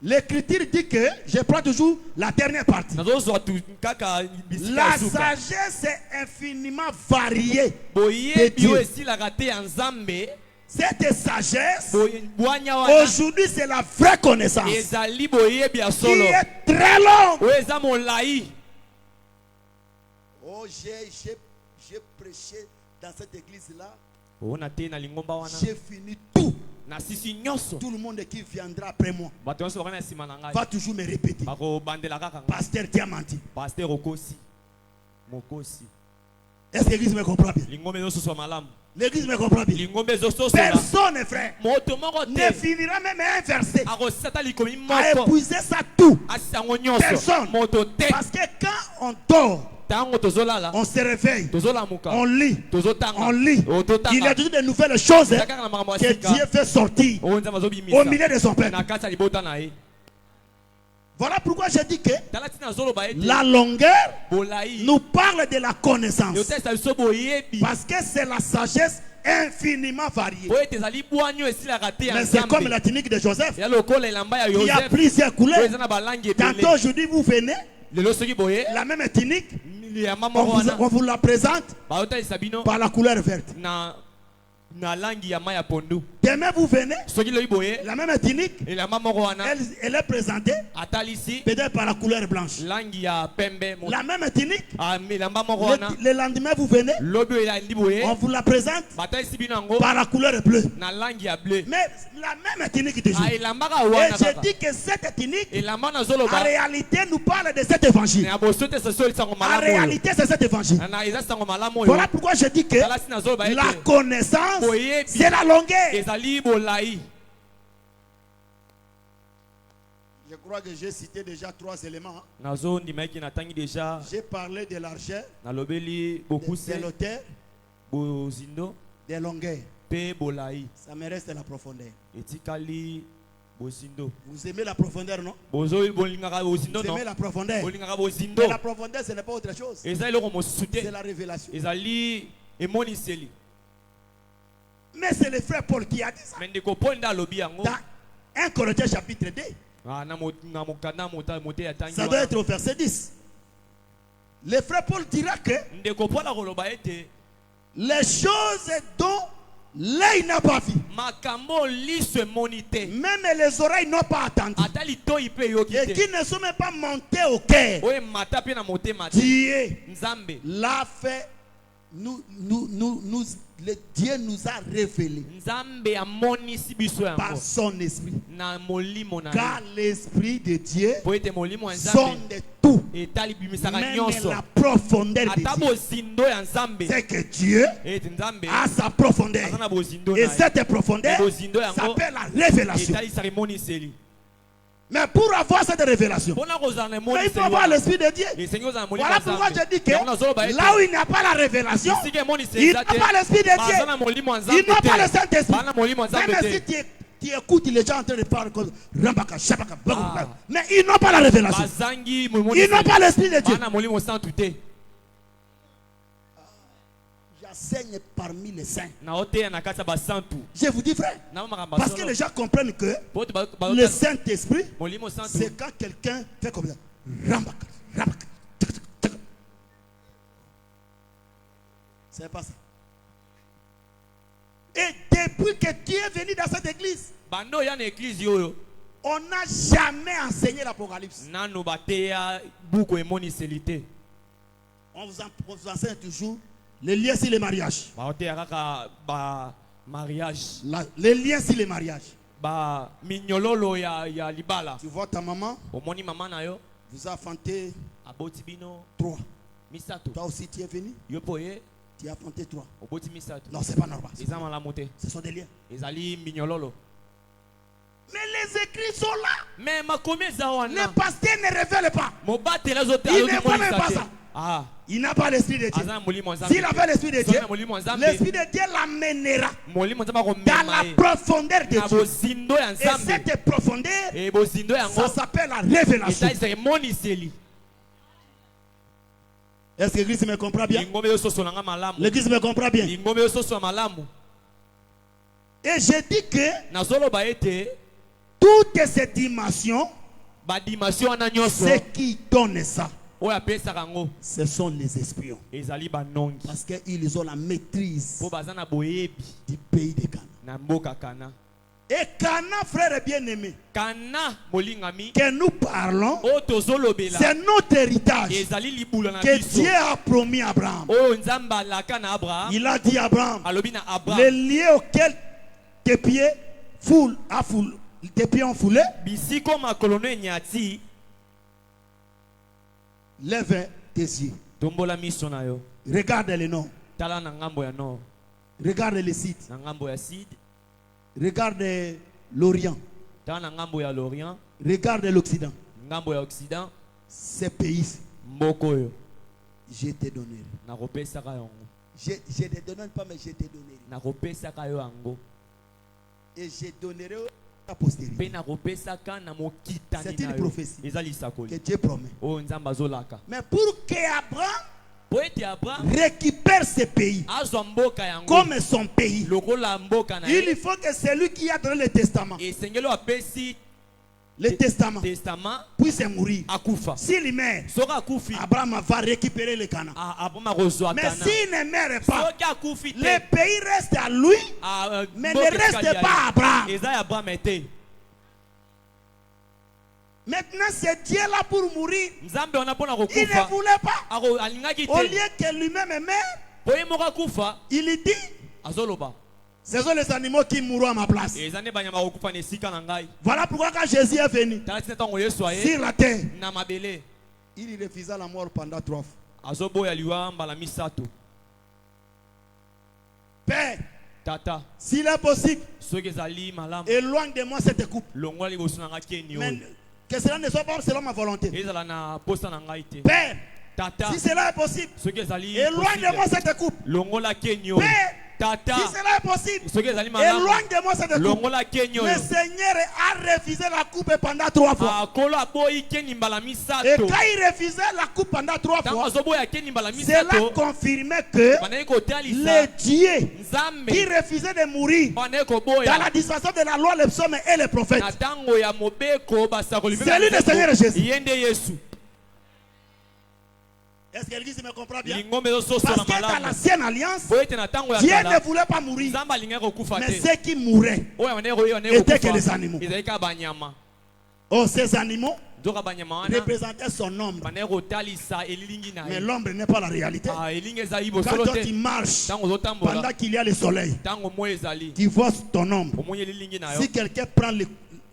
l'écriture dit que, je prends toujours la dernière partie. nazozwa kaka bisika La ya suka sagesse est infiniment variée. boyebi oyo esilaka te ya nzambe Cette sagesse, bwanya wana aujourd'hui, c'est la vraie connaissance ezali boyebi ya qui solo est très longue. oyo eza molai. Oh, j'ai prêché dans cette église-là. ona te na lingomba wana J'ai fini tout. nasisi nyonso Tout le monde qui viendra après moi bato nyonso bakana nsima na ngai va toujours me répéter. bakobandela kaka ngai Pasteur, tu as menti. paster okosi mokosi Est-ce que l'église me comprend bien? lingomba ezosuswa malamu L'église me comprend bien. lingombe ezososola Personne, frère, moto moko ne te finira même un verset akosata likomi à moko épuiser ça tout. asisango nyonso Personne. moto te Parce que quand on dort, ntango tozolala on se réveille, tozolamuka on lit, tozotanga on lit. Il y a totanga toujours de nouvelles choses kaka na makambo ya que sika Dieu fait sortir oyo nzambe au azobimisa milieu de son peuple. na kati ya libota na ye Voilà pourquoi je dis que tala ntina azoloba ete la longueur bolai nous parle de la connaissance. yotalisa biso boyebi Parce que c'est la sagesse infiniment variée. po ete ezali bwanyo esilaka te ya Mais c'est comme nzambe la tunique de Joseph. ya lokola elamba ya Il y a yoseph plusieurs oyo couleurs. eza na balangi Tantôt ebele aujourd'hui vous venez, lelo soki boye la même tunique, yamba on moko vous, wana on vous la présente baotalisa bino par la couleur verte. na langi ya mai ya pondu Demain vous venez, soki loyi boye la même tunique, elamba moko wana elle est présentée atalisi peut-être par la couleur blanche. langi ya pembe La même tunique, elamba moko wana le lendemain vous venez, lobi oyo elandi boye on vous la présente batalisi bino yango par la couleur bleue. na langi ya bleu Mais la même tunique toujours. elambaka Et wana je kaka dis que cette tunique, elamba en nazoloba réalité, nous parle de cet évangile. na boso te sasi oyo lisango En malamu oyo réalité, c'est cet évangile. na eza sango malamu oyo Voilà pourquoi je dis que talasi nazoloba la ete connaissance, boyebi c'est la longueur. ezali bolai Je crois que j'ai cité déjà 3 éléments. nazondima eki natangi deja J'ai parlé de l'argent, nalobeli de bokuse l'auteur, bozindo des longueurs. mpe bolai Ça me reste la profondeur. etikali bozindo Vous aimez la profondeur, non? bolingaka bozindo Vous non aimez la profondeur. bolingaka bozindo Mais la profondeur, ce n'est pas autre chose. eza eloko mosusu te C'est la révélation. ezali emoniseli Mais c'est le frère Paul qui a dit ça. me ndeko mpo nde alobi yango Dans 1 Corinthiens chapitre 2. na mokanda mote ya tangi Ça doit wana être au verset 10. Le frère Paul dira que ndeko mpona koloba ete les choses dont l'œil n'a pas vu, makambo liso emoni te même les oreilles n'ont pas entendu, ata litoyi mpe eyoki et te qui ne sont même pas montés au cœur, oyo emata mpe na motema te Dieu nzambe l'a fait. Dieu nous a révélé nzambe amonisi biso par yango son esprit. na molimo na Car l'esprit de Dieu po ete molimo ya sonde nzambe tout, etali bimisaka même nyonso la profondeur de ata Dieu. bozindo ya nzambe C'est que Dieu ete nzambe a sa profondeur. aza na bozindo Et na ye cette profondeur Et bozindo yango s'appelle la révélation. etalisaka emoniseli Mais pour avoir cette révélation, mpona kozala na mais il faut emoniseli avoir wana l'esprit de Dieu. esengi ozala na molimo Voilà ya pourquoi nzambe je dis que yango nazoloba ete là où il n'y a pas la révélation, esika emoniseli il eza n'a te pas l'esprit de baza na Dieu. molimo ya Il nzambe n'a pas le te Saint-Esprit. baza na molimo ya nzambe Même si te tu écoutes les gens en train de parler comme Rambaka, Shabaka, Bagoula. Mais ils n'ont pas la révélation. bazangi Ils n'ont moniseli pas l'esprit de Dieu. baza na molimo santu te J'enseigne parmi les saints. na oteya na kati ya basantu Je vous dis, frère, na makambo parce que les gens comprennent que po ete le Saint-Esprit, molimo santu c'est quand quelqu'un fait comme ça. Rambaka, Rambaka. C'est pas ça. Et depuis que Dieu est venu dans cette église, bando oya na eglize oyo on n'a jamais enseigné l'Apocalypse. nano bateya buku emoniseli te On vous enseigne toujours les liens sur les mariages. baoteya kaka bamariage Les liens sur les mariages. baminyololo ya libala Tu vois ta maman omoni mama na yo vous a enfanté aboti bino 3. misato Toi aussi tu es venu, yo mpo ye tu as enfanté 3. oboti misato Non, c'est pas normal. eza malamu te Ce sont des liens. ezali minyololo Mais les écrits sont là. me makomi eza Les wana pasteurs ne révèlent pas. mobateli Il ne voit même pas te ça. ah Il n'a pas l'esprit de Dieu. aza na molimo ya S'il nzambe avait l'esprit de soki Dieu, na molimo ya nzambe l'esprit de Dieu l'amènera molimo nzambe dans akomema la ye profondeur de na Dieu. bozindo ya Et nzambe cette profondeur, e bozindo yango ça s'appelle la révélation. etalisaka emoniseli Est-ce que l'église me comprend bien? lingombe yososolanga malamu L'église me comprend bien. lingombe yososola malamu Et je dis que nazoloba ete toutes ces dimensions, badimension wana nyonso ceux qui donnent ça, oyo apesaka yango ce sont les espions. ezali banongi Parce qu'ils ont la maîtrise mpo baza na boyebi du pays de Cana. na mboka kana Et Cana, frère bien-aimé, kana molingami que nous parlons, oyo tozolobela c'est notre héritage ezali libula na que biso Dieu a promis à Abraham. oyo nzambe alaka na abraham Il a dit à Abraham, alobi na les abraham lieux auxquels tes pieds tes pieds ont foulé, bisiko makolo no enyati lève tes yeux. tombola miso na yo Regarde les noms. tala na ngambo ya nord Regarde le site. na ngambo ya sud, Regarde l'Orient. ta na ngambo ya l'Orient, Regarde l'Occident. ngambo ya Occident, Ces pays, mboka oyo je te donnerai. nakopesaka yango. Je ne te donne pas, mais je te donnerai. Nakopesaka yo yango. Et je donnerai à la Pe postérité. nakopesaka na mokitani C'est na une yo. prophétie Eza que lisakoli. Dieu promet. Oyo nzambe azolaka. Mais pour qu'Abraham Po ete Abraham récupère ce pays azwa mboka yango comme son pays, lokola mboka na il ye, faut que celui qui a donné le testament, esengeli apesi le testament, testament puisse mourir. akufa. S'il meurt, Soki akufi, Abraham va récupérer le Canaan. Abraham akozwa Mais Kana. s'il ne meurt pas, Soki akufi le te, pays reste à lui, mais ne reste pas à Abraham. eza ya Abraham ete. Maintenant, c'est Dieu là pour mourir. Nzambe wana mpona Il ne kokufa voulait pas. alingaki Au te. lieu que lui-même meure, Po ye moko akufa il dit, azoloba ce sont les animaux qui mourront à ma place. eza nde banyama kokufa na esika na ngai. Voilà pourquoi quand Jésus est venu Tala tina ntango Yesu aye sur la terre, na mabele, il refusa la mort pendant 3 fois. azoboya liwa mbala misato. Père, Tata, s'il est possible, soki ezali malamu éloigne de moi cette coupe. longola liboso na ngai keni Mais oyo que cela ne soit pas selon ma volonté. ezala na posa na ngai te. Père, Tata, si cela est possible, soki ezali éloigne de moi possible, cette coupe. longola keni oyo. Père, Tata, si cela est possible, soki ezali malamu éloigne de moi cette coupe. longola keni Le oyo. Seigneur a refusé la coupe pendant 3 fois. Akolo aboyi keni mbala Et misato. quand il refusait la coupe pendant 3 Ntango fois, azoboya keni mbala cela misato, confirmait que bandaki kotalisa le Dieu qui Nzambe refusait de mourir bandaki dans koboya la dispensation de la loi, les psaumes et les prophètes, na ntango ya mobeko basakoli c'est lui le Seigneur Jésus. ye nde Yesu. Est-ce que l'église me comprend bien? Lingombe ezososola Parce que dans malamu l'ancienne alliance, po ete na ntango ya Dieu ne kala voulait pas mourir, Nzambe alingaki kokufa mais te. ceux qui mouraient Oyo bandaki koyeba bandaki étaient que kokufa les animaux. ezalaki kaka banyama. Oh, ces animaux Nzoka banyama wana représentaient son ombre. bandaki kotalisa elilingi na Mais ye. l'ombre n'est pas la réalité. Elingi ezali Quand bosolo toi te. tu marches Ntango ozotambola pendant qu'il y a le soleil, ntango moi ezali tu vois ton ombre. omoni elilingi na yo. Si quelqu'un prend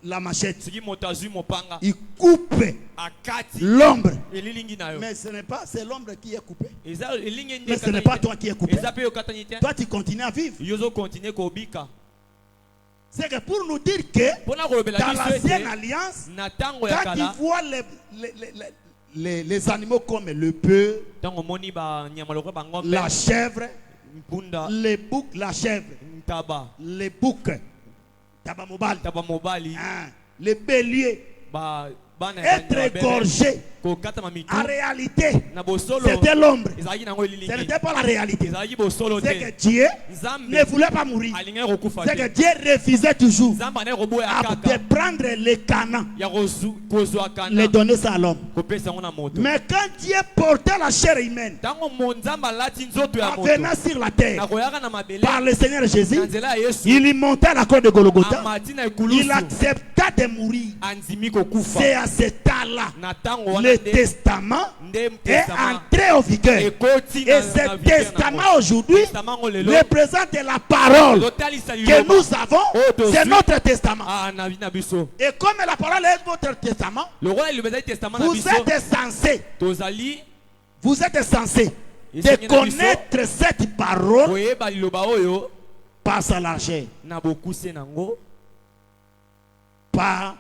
la machette, Soki moto azwi mopanga il coupe akati l'ombre. elilingi na yo. Mais ce n'est pas, c'est l'ombre qui est coupée. Eza elingi Mais nde ce n'est pas toi qui es coupé. eza pe okatani te. Toi, tu continues à vivre. Yo ozokontinue kobika C'est que pour nous dire que mpona kolobela dans biso l'ancienne ete alliance, na ntango ya quand tu kala vois les animaux comme le bœuf, ntango omoni banyama lokola bangombe, la chèvre, mpunda, les boucs, la chèvre, ntaba, les boucs, tabamobal, ntaba mobali, hein, les béliers, bana ya être banyama bebe, égorgé. kokata mamitu En réalité, na bosolo c'était l'ombre. ezalaki nango Ce elilingi, n'était pas la réalité. ezalaki bosolo C'est te. que Dieu Nzambe ne voulait pas mourir. alingaki kokufa C'est que te. Dieu refusait toujours Nzambe andaki koboya de kaka prendre les canons, ya kozwa kana les donner ça à l'homme. kopesa yango na moto. Mais quand Dieu portait la chair humaine Ntango Nzambe alati nzoto ya en moto venant sur la terre nakoyaka na mabele par le Seigneur Jésus, na nzela ya Yesu il y montait à la croix de Golgotha. amati na Il ekulusu accepta de mourir. andimi kokufa. C'est à cet temps-là Na ntango wana le nde testament est testament entré au vigueur. ekoti Et ce testament aujourd'hui testament ngo lelo représente la parole ezotalisa que liloba nous avons. C'est notre testament. na biso Et comme la parole est votre testament, lokola liloba ezali testament na vous biso êtes censé, tozali de connaître cette parole koyeba liloba oyo par sa largeur, na bokuse nango par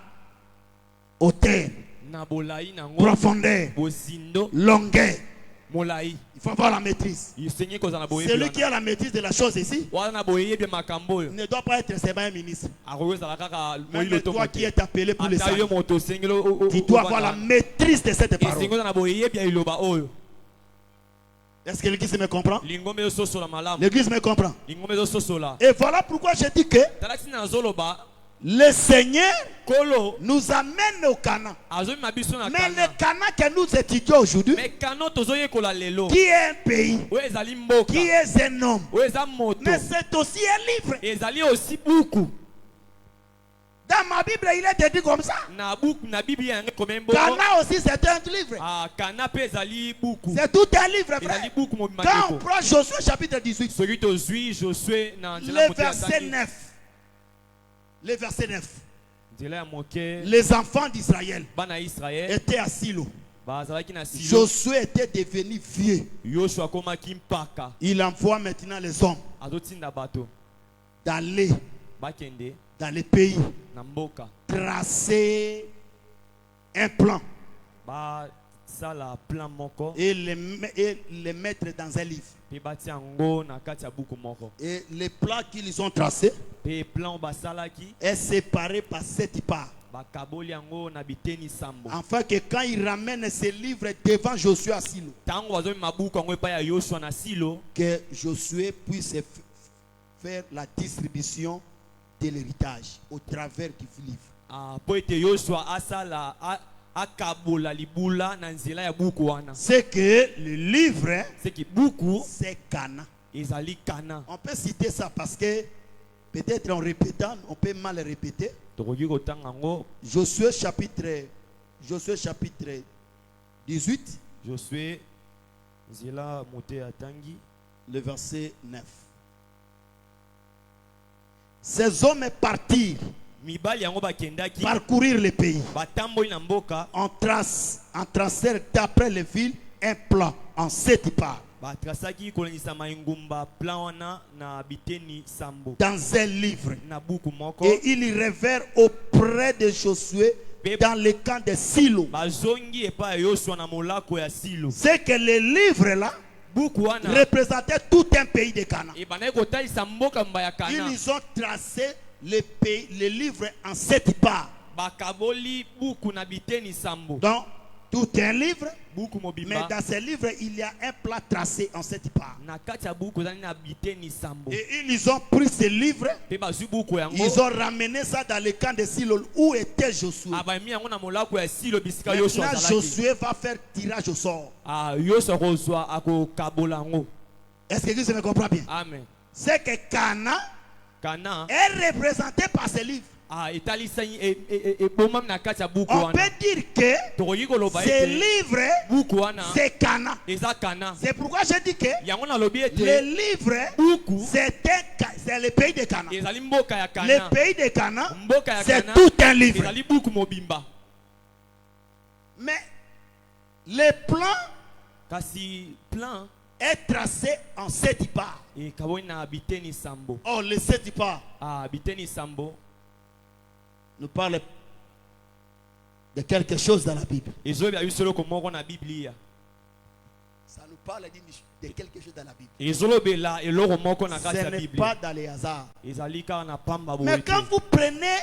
hauteur, na bolai nango profondeur, bozindo longueur. molai Il faut avoir la maîtrise. isengi kozala na boyebi Celui qui a la maîtrise de la chose ici wana na boyebi makambo oyo ne doit pas être seulement un ministre. akokozala kaka Même moyilo toi to qui es appelé pour les ata yo saints, moto osengeli tu dois avoir la maîtrise de cette parole. esengi oza na boyebi ya liloba oyo. Est-ce que l'église me comprend? Lingombe ezososola malamu L'église me comprend. lingombe ezososola Et voilà pourquoi je dis que tala tina nazoloba le Seigneur kolo nous amène au Canaan. azomema biso na Mais le kana Canaan que nous étudions aujourd'hui, me kano tozoyekola lelo qui est un pays, oyo ezali mboka qui est un homme, oyo eza moto mais c'est aussi un livre. ezali aussi buku Dans ma Bible, il est dit comme ça. na buku na biblia yango ekomemi mboko Canaan aussi, c'est un livre. kana mpe ezali buku C'est tout un livre, ezali frère. buku mobima Quand on ndeko prend Josué chapitre 18, soki tozwi josue na nzela le moke ya verset Zaki, 9. Le verset 9. nzela ya moke Les enfants d'Israël bana ya israel étaient à Silo. bazalaki na silo. Josué était devenu vieux. Yoshua akomaki mpaka Il envoie maintenant les hommes azotinda bato d'aller bakende dans les pays, na mboka tracer un plan basala plan moko et les mettre dans un livre. pe batia yango na kati ya buku moko. Et les plans qu'ils ont tracés Pe plan basalaki est séparé par 7 parts. bakaboli yango na biteni sambo. Afin que quand ils ramènent ces livres devant Josué à Silo, Tango bazomema buku yango epai ya Yoshua na silo, que Josué puisse faire la distribution de l'héritage au travers du livre. po ete Yoshua asala akabola libula na nzela ya buku wana. C'est que le livre, C'est que buku c'est Cana. ezali kana. On peut citer ça parce que peut-être en répétant, on peut mal répéter. Tokoki kotanga yango Josué chapitre 18, Josué nzela mote atangi le verset 9. Ces hommes partirent mibali yango bakendaki parcourir le pays. batamboli na mboka On tracèrent d'après les villes un plan en 7 parts. batrasaki kolongisa maingumba plan wana na biteni sambo Dans un livre. na buku moko. Et ils revèrent auprès de Josué dans le camp de Silo. Bazongi epa ya Yoshua na molako ya silo. C'est que le livre là Buku wana représentait tout un pays de Canaan. ebandaki kotalisa mboka mbaya kana. Ils ont tracé le livre en 7 parts. Bakaboli buku na biteni sambo. Donc, tout un livre, Buku mais mobimba dans ce livre, il y a un plan tracé en 7 parts. na kati ya buku ezali na biteni sambo. Et ils ont pris ce livre, Pe bazwi buku yango ils ont ramené ça dans le camp de Silo où était Josué. abami yango na molako ya silo bisika Yoshua Maintenant, azalaki. Josué va faire tirage au sort. Yoshua kozwa akokabola yango. Est-ce que Dieu me comprend bien? Amen. C'est que Cana Kana est représenté par ce livre. etalisani ebomami na kati ya buku On wana. peut dire que Tokoki koloba ce ete livre, buku wana c'est Cana. eza kana. C'est pourquoi je dis que Yango nalobi le ete livre, buku c'est le pays de Cana. ezali mboka ya kana. Le pays de Cana, Mboka ya c'est kana tout un livre. ezali buku mobimba. Mais le plan Kasi plan est tracé en 7 parts. ekaboni na biteni sambo. Oh, les 7 parts Biteni sambo nous parlent de quelque chose dans la Bible. ezoyeba biso eloko moko na biblia. Ça nous parle de quelque chose dans la Bible. Ezolobela eloko moko na kati Ce ya n'est biblia. pas dans les hasards. Ezali kaka na pamba boye Mais te. quand vous prenez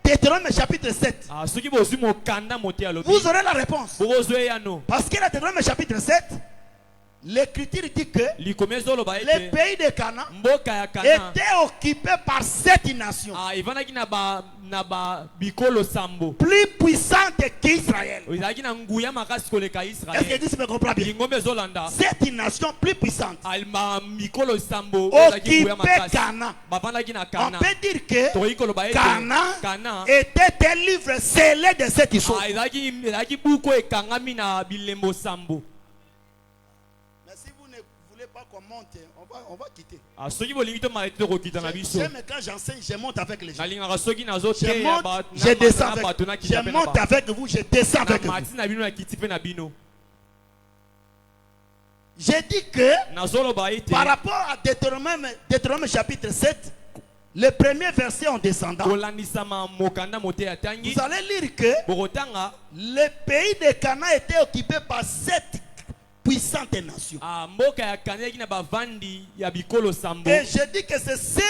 Deutéronome chapitre 7, Soki bozwi mokanda mote alobi vous aurez la réponse. bokozwa yano. Parce que dans Deutéronome chapitre 7, l'écriture dit que Likomi ezoloba le ete pays de Canaan mboka ya kana était occupé par 7 nations evandaki na ba bikolo sambo. plus puissantes qu'Israël. Ezalaki na nguya makasi koleka Est-ce que Israel. Dieu me comprend bien? Lingombe ezolanda 7 nations plus puissantes mikolo sambo ezalaki nguya occupaient makasi. Canaan. Bavandaki na On kana. peut dire que Tokoki koloba ete Canaan kana était un livre scellé de 7 choses. ezalaki buku ekangami na bilembo sambo. Mais si vous ne voulez pas qu'on monte, on va quitter. Soki bolingi tomaka ete tokokita na biso. J'aime quand j'enseigne, je monte avec les gens. nalingaka soki Je nazoteya monte, je descends avec bato vous. nakita Je mpe monte avec vous, je descends avec vous. mati na bino nakiti mpe na bino. J'ai dit que Nazoloba ete par rapport à Deutéronome chapitre 7, le premier verset en descendant, kolandisama mokanda mote ya tangi vous allez lire que bokotanga le pays de Canaan était occupé par 7 puissantes nations. mboka ya kana ezalaki na bavandi ya bikolo sambo. Et je dis que ces 7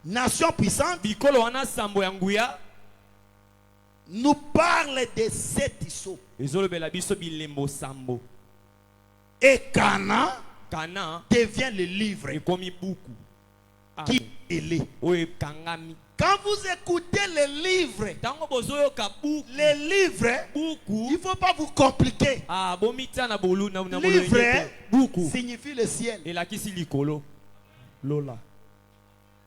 nations puissantes bikolo wana sambo ya nguya nous parlent de 7 sceaux. ezolobela biso bilembo sambo. Et Canaan Kana devient le livre ekomi buku qui est là. oyo ekangami. Quand vous écoutez le livre, Tango bozoyoka buku les livres, buku il ne faut pas vous compliquer. bomitia na bolu na Livre buku signifie le ciel. elakisi likolo lola.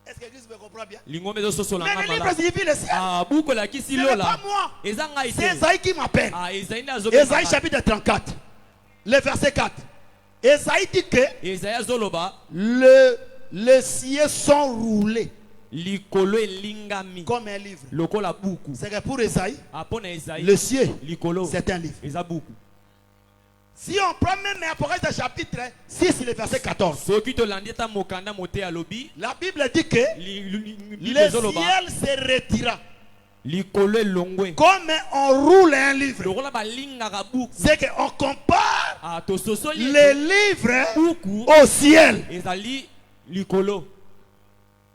Est-ce que Christ me comprend bien? Lingombe ezososola Mais nga le livre malamu. signifie le ciel. Buku elakisi Ce n'est lola pas moi. eza ngai C'est te. Esaïe qui m'appelle. Esaïe nde Esaïe azobengaka. chapitre 34, le verset 4. Esaïe dit que Esaïe azoloba les cieux sont roulés likolo elingami comme un livre. lokola buku. C'est que pour Esaïe, Apona Esaïe le ciel, likolo c'est un livre. eza buku. Si on prend même Apocalypse chapitre 6, le verset 14, soki tolandi ta mokanda mote ya lobi la Bible dit que le ciel se retira likolo elongwe comme on roule un livre. lokola balingaka buku C'est qu'on compare tososoli les livres buku au ciel. ezali likolo.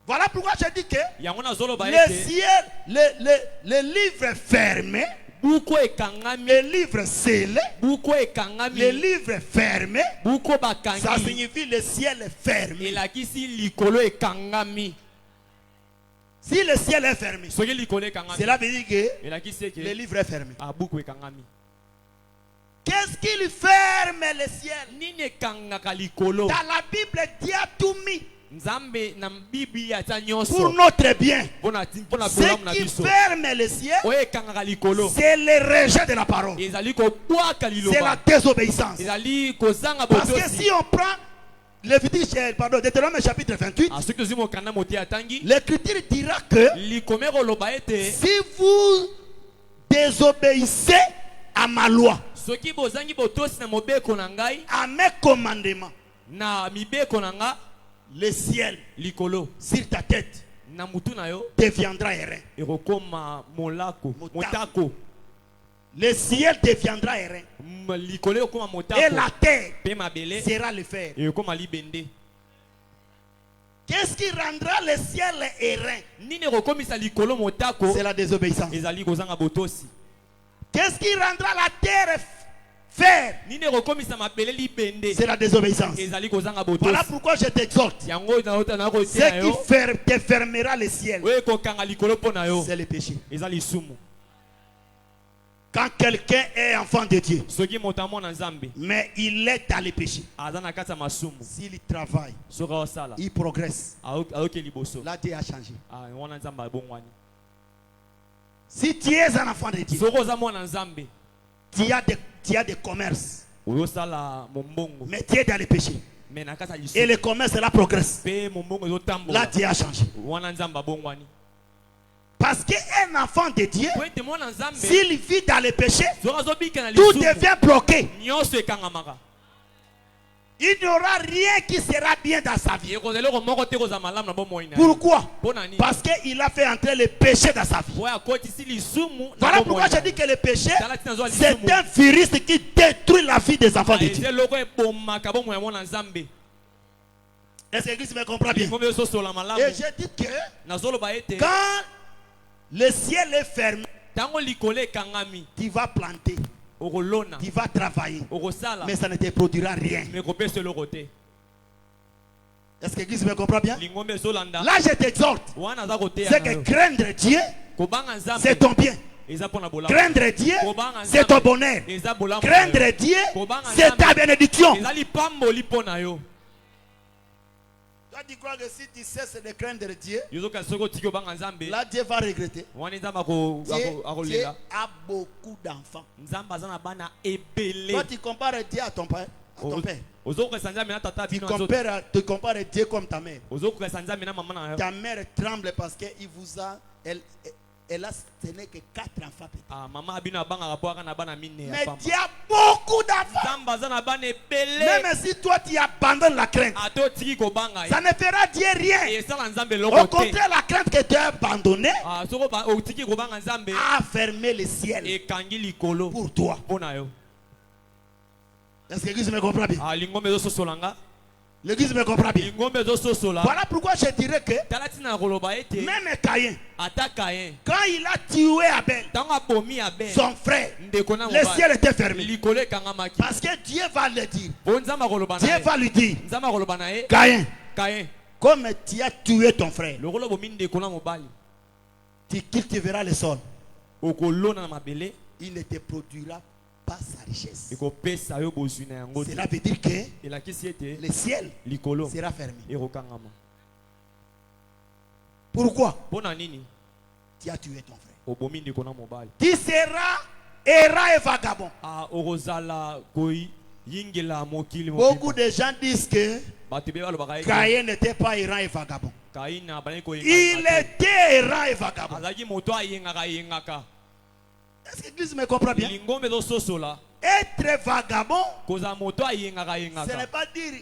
Voilà pourquoi je dis que yango nazoloba le ete ciel, le livre fermé, buku ekangami, le livre scellé, buku le ekangami, livre fermé, buku ça bakangi signifie le ciel est fermé. elakisi likolo ekangami. Si le ciel est fermé, soki likolo ekangami cela veut dire que elakisi le eke livre est fermé. buku ekangami. Qu'est-ce qu'il ferme le ciel? Nini ekangaka likolo? Dans la Bible, Dieu a tout mis Nzambe na bibi atia pour nyonso notre bien. mpona Ce bolamu na qui biso. ferme le ciel, Oyo ekangaka likolo c'est le rejet de la parole. ezali kobwaka C'est la liloba, désobéissance. ezali kozanga Parce que botosi. si on prend Deutéronome chapitre 28, soki tozwi mokanda mote atangi l'Écriture dira que likome koloba ete si vous désobéissez à ma loi, soki bozangi botosi na mobeko na ngai à mes commandements, na mibeko na nga, le ciel likolo sur ta tête na mutu na yo deviendra airain. ekokoma molako Motako. motako. Le ciel deviendra airain. Likolo ekokoma Et motako la terre mpe mabele sera le fer. ekokoma libende. Qu'est-ce qui rendra le ciel airain? Nini ekokomisa likolo motako? C'est la désobéissance. Ezali kozanga botosi. Qu'est-ce qui rendra la terre fer? Nini ekokomisa mabele libende? C'est la désobéissance. Ezali kozanga botosi. Voilà pourquoi je t'exhorte. Yango na ko Ce tia yo. qui te fermera le ciel, Oyo ekokanga likolo pona yo. c'est le péché. Ezali sumu. Quand quelqu'un est enfant de Dieu, Soki motamo na Nzambe mais il est dans le péché, azana kata masumu. s'il travaille, Soka osala. il progresse. Aoke liboso. Là, Dieu a changé. Wana Nzambe abongwani. Si tu es un enfant de Dieu, Soko za mwana Nzambe. tu as des commerces, Oyo sala mombongo. mais tu es dans le péché. Mais na kata Et lisu. le commerce là progresse. Pe mombongo zo Là, tambola. Dieu a changé. Wana Nzambe abongwani. Parce qu'un enfant de Dieu, Kwete mwana Nzambe. s'il vit dans le péché, Soka zo bika na tout lisu. devient bloqué. Nyonso ekangamaka. Il n'y aura rien qui sera bien dans sa vie. Ekozele ko moko te koza malamu na bomoi na. Pourquoi? Pona ni? Parce qu'il a fait entrer le péché dans sa vie. Oya koti si lisumu. Voilà pourquoi je dis que le péché, Tala tina zo c'est lisumu. un virus qui détruit la vie des enfants de Dieu. Eze loko ebomaka bomoi ya mwana Nzambe. Est-ce que l'Église me comprend bien? Ngombe so sola malamu. Et je dis que Nazoloba ete. quand le ciel est fermé, Tango likole ekangami. tu vas planter, Okolona. tu vas travailler, Okosala. mais ça ne te produira rien. Mais kopese loko te. Est-ce que l'Église me comprend bien? Lingombe zolanda. Là, je t'exhorte. Wana za kote ya C'est na yo. que craindre Dieu, Kobanga Nzambe. c'est ton bien. Eza pona bolamu. Craindre Dieu, c'est ton bonheur. Eza bolamu. Craindre Dieu, c'est ta bénédiction. Eza lipamboli pona yo. Toi, tu crois que si tu cesses de craindre Dieu, Yozoka soko tiki obanga Nzambe. là, Dieu va regretter. Wana Nzambe Dieu akolela. a beaucoup d'enfants. Nzambe azana bana ebele. Toi, tu compares Dieu à ton père. À ton père. Ozoka Nzambe na tata Tu bino. compares Dieu comme ta mère. Ozoka Nzambe na mama na yo. Ta mère tremble parce qu'elle vous a. Elle a ce n'est que 4 enfants. Ah maman abino abanga rapporta na bana mine ya Mais pamba. Dieu a beaucoup d'enfants. Nzambe azana bana ebele. Même si toi tu abandonnes la crainte, Ato tiki kobanga. ça ne fera Dieu rien. Et ça Nzambe Au loko te. contraire, la crainte que tu as abandonnée Ah soko ba otiki kobanga Nzambe. a fermé le ciel Ekangi likolo pour toi. pona yo. Est-ce que l'Église me comprend bien? Ah lingombe zo sosolanga. L'Église me comprend bien. Lingombe zo sosola. Voilà pourquoi je dirais que Talatina koloba ete. même Caïn, Ataka yen. quand il a tué Abel, Tango abomi Abel. son frère, Ndeko na le mobali. ciel était fermé. Likolo ekangamaki. Parce que Dieu va le dire. Bo Nzambe koloba na Dieu ye. va lui dire, Nzambe koloba na ye. Caïn, Kayen. comme tu as tué ton frère, Lokolo bomi ndeko na mobali. tu cultiveras le sol. Okolona na mabele. Il ne te produira pas sa richesse. Ekopesa yo bozwi na yango. Cela veut dire que Elakisi ete le ciel likolo sera fermé. ekokangama. Pourquoi? Pona nini? Tu as tué ton frère. Obomi ndeko na mobali. Tu seras errant et vagabond. Ah okozala koi yingela mokili Beaucoup de gens disent que Bato be balobaka ete. Caïn n'était pas errant et vagabond. Kaina bani ko Il était errant et vagabond. azaki moto ayengaka yengaka. Est-ce que l'Église me comprend bien? Lingombe zo sosola. Et Être vagabond, kozala moto ayengaka ce yengaka. n'est pas dire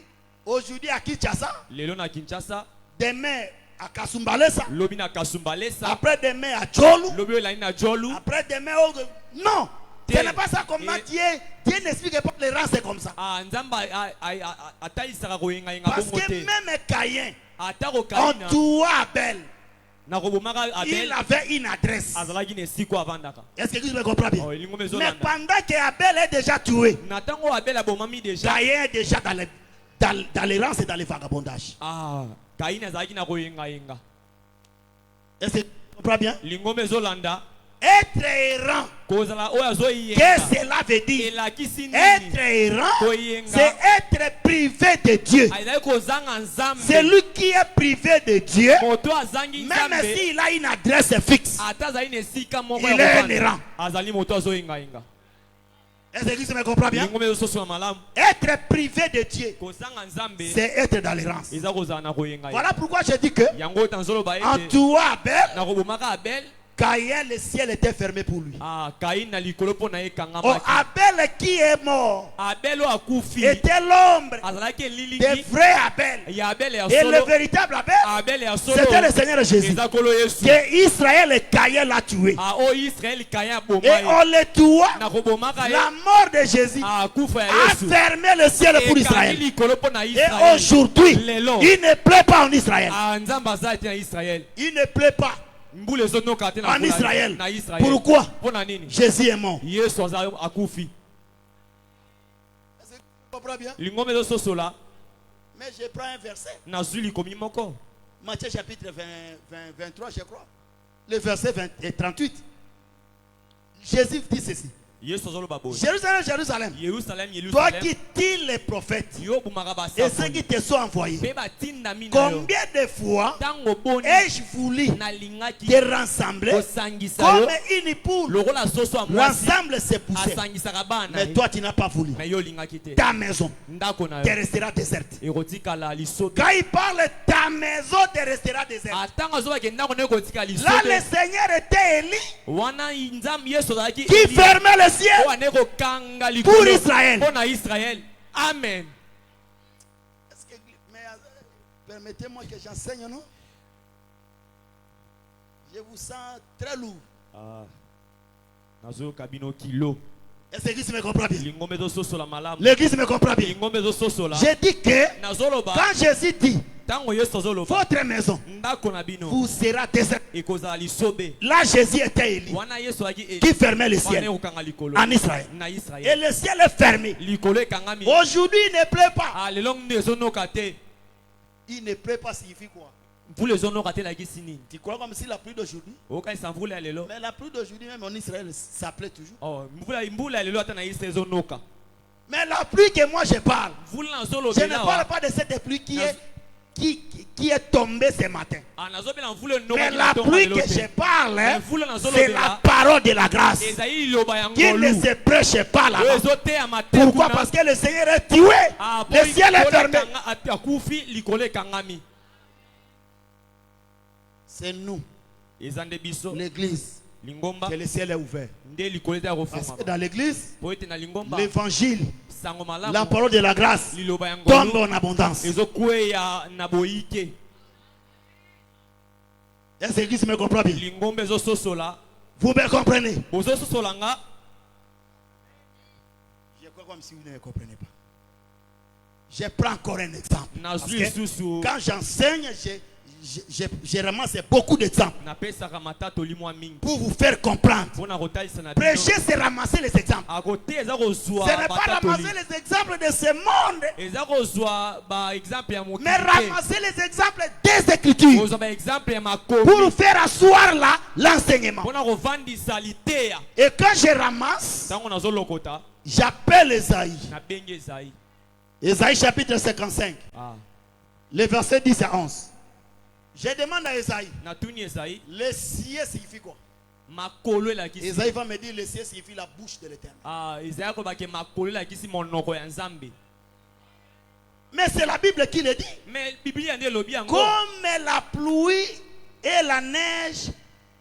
aujourd'hui à Kinshasa, Lelo na Kinshasa, demain à Kasumbalesa, lobi na Kasumbalesa, après demain à Tcholu, lobi olani na Jolu. après demain au... Non, ce n'est pas ça comment Dieu n'explique pas les rangs, c'est comme ça. Ah, nzamba ataisaka koyenga yenga Parce bongo que te. même Caïn, Atako en Kaina tout Abel, na kobomaka il Abel avait une adresse. azalaki na esiko avandaka. Est-ce que tu me comprends bien? Oh, elingo Mais mezolanda. pendant que Abel est déjà tué, Na tango Abel abomami déjà. Caïn est déjà dans les rangs et dans les vagabondages. Ah, Kaina azalaki na koyenga yenga. Est-ce que tu comprends bien? Lingo mezolanda. Être errant, Kozala oyo azoyenga. qu'est-ce que cela veut dire? Elakisi Être nini? errant, Koyenga. c'est être privé de Dieu. Azali kozanga nzambe. Celui qui est privé de Dieu, Moto azangi même nzambe. s'il a une adresse fixe, Ata azali na esika moko il ya est un kovanda. errant. Azali moto azoyenga yenga. Est-ce que tu me comprends bien? Lingo mezososo na malamu. Être privé de Dieu, Kozanga nzambe. c'est être dans l'errance. Eza kozala na koyenga yenga. Voilà pourquoi je dis que, Yango tanzoloba en ete. tout Abel, Na kobomaka Abel. Caïn, le ciel était fermé pour lui. Ah, Kain na likolo po na ye Oh, kangamaki. Abel qui est mort Abel o akufi. était l'ombre Azalaki des lilingi. vrais Abel. Ya Abel ya Et le solo. véritable Abel, Abel ya solo. c'était le Seigneur Jésus. Eza kolo Yesu. Que Israël et Caïn l'a tué. Ah, o Israel Kain Et bomba ye. on le tua. Na kobomaka ye. La mort de Jésus Ah, kufa ya a Yesu. fermé le ciel pour Ekangi Israël. likolo po na Et Israel. aujourd'hui, Lelo. il ne plaît pas en Israël. Ah, nzamba aza ete na Israel. Il ne plaît pas Mbula ezonoka te na en mbula Israël. na Israel. Pourquoi? Po na nini? Jésus est mort. Yesu aza akufi. Tu comprends bien? Lingombe ezososola. Mais je prends un verset. Nazwi likomi moko. Matthieu chapitre 23, je crois. Le verset 20 et 38. Jésus dit ceci. Yesu azoloba boye. Jérusalem, Jérusalem. Yerusalem, Toi Yerusalem. qui tires les prophètes Yo bumaka et ceux basafoni. qui te sont envoyés. Pe batinda mina yo. Combien de fois Tango boni ai-je voulu nalingaki te rassembler kosangisa comme yo une poule lokola soso ya mwasi rassemble ses poussées? asangisaka bana Mais toi, tu n'as pas voulu. me yo olingaki te. Ta maison Ndako na te yo restera déserte. ekotikala lisobe. Quand il parle, ta maison te restera déserte. Atango azobaki ndako na yo ekotikala Là, le lisobe. Seigneur était Élie Wana nzambe Yesu azalaki qui fermait le ciel. wana ekokanga Pour likolo Israël. mpo na Israël. Amen. Est-ce que, mais, permettez-moi que j'enseigne, non? Je vous sens très lourd. Nazoyoka bino kilo. Est-ce que l'église me comprend bien? Lingombe ezososola malamu. L'église me comprend bien. Lingombe ezososola. J'ai dit que Nazoloba quand Jésus dit tango Yesu azoloba votre maison ndako na bino vous sera déserte. ekozala lisobe. Là, Jésus était Élie Wana Yesu azalaki Eli. qui fermait le Wana ciel ekokanga likolo en Israël. na Et Israël. le ciel est fermé. Likolo ekangami. Aujourd'hui, il ne pleut pas. Ah, lelo nde ezonoka te. Il ne pleut pas signifie quoi? Mvula ezonoka te elakisi nini? Tu crois comme si la pluie d'aujourd'hui? Okanisa mvula ya lelo. Mais la pluie d'aujourd'hui, même en Israël, ça plaît toujours. Oh, mvula ya lelo ata na Israel ezonoka. Mais la pluie que moi je parle, Mvula je ne nazolobela parle wa. pas de cette pluie qui est tombée ce matin. Ah, nazobela mvula Mais enoka la pluie que je parle, hein, c'est la parole de la grâce ezali liloba ya qui ne ngolu. se prêche pas Oyo là-bas. ezoteya mateya Pourquoi? kuna. Parce que le Seigneur est tué. Ah, po Le ciel est likolo fermé. akufi likolo ekangami. C'est nous, Eza nde biso l'église, lingomba que le ciel est ouvert. nde likolo eza Parce que kofungama. dans l'église, Po ete na lingomba l'évangile, sango malamu la parole de la grâce liloba ya tombe ngolu en abondance. ezokweya na boyike. Est-ce que l'église me comprend bien? Lingomba ezososola. Vous me comprenez? Bozososola nga. Je crois comme si vous ne me comprenez pas. Je prends encore un exemple. Parce Nazwi que lisusu quand j'enseigne, je ramasse beaucoup d'exemples napesaka matata olimwa mingi pour vous faire comprendre. mpona kotalisa na bino. Prêcher, c'est ramasser les exemples. Akote eza Ce kozwa n'est pas batatoli. ramasser les exemples de ce monde, Eza kozwa baexemple ya mokili mais te. ramasser les exemples des Écritures Kozwa baexemple ya pour makomi faire asseoir là l'enseignement. mpona kovandisa liteya. Et quand je ramasse, Ntango nazolokota j'appelle Esaïe. nabengi Ezaïe. Esaïe chapitre 55, Ah. les versets 10 à 11. Je demande à Esaïe, Natuni Ezaïe le ciel signifie quoi? makolo elakisi. Esaïe va me dire, le ciel signifie la bouche de l'Éternel. Ah, Ezaïe akobaki makolo elakisi monoko ya Nzambe. Mais c'est la Bible qui le dit. Mais Biblia nde elobi yango. Comme la pluie et la neige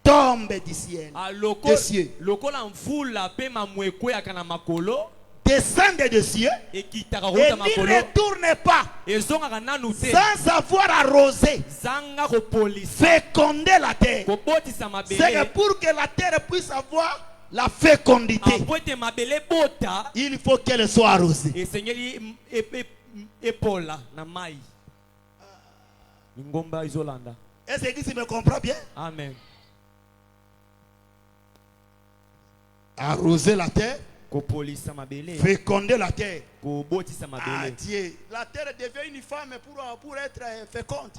tombent du ciel. Ah, Des cieux. lokola mvula pe mamwe ekweyaka na makolo. descendent des cieux et qui t'a et n'y retourne pas sans avoir arrosé, fécondé la terre. C'est que pour que la terre puisse avoir la fécondité, il faut qu'elle soit arrosée. Est-ce que tu me comprends bien? Amen. Arroser la terre, féconder la terre. Ah, Dieu. La terre devient une femme pour être féconde.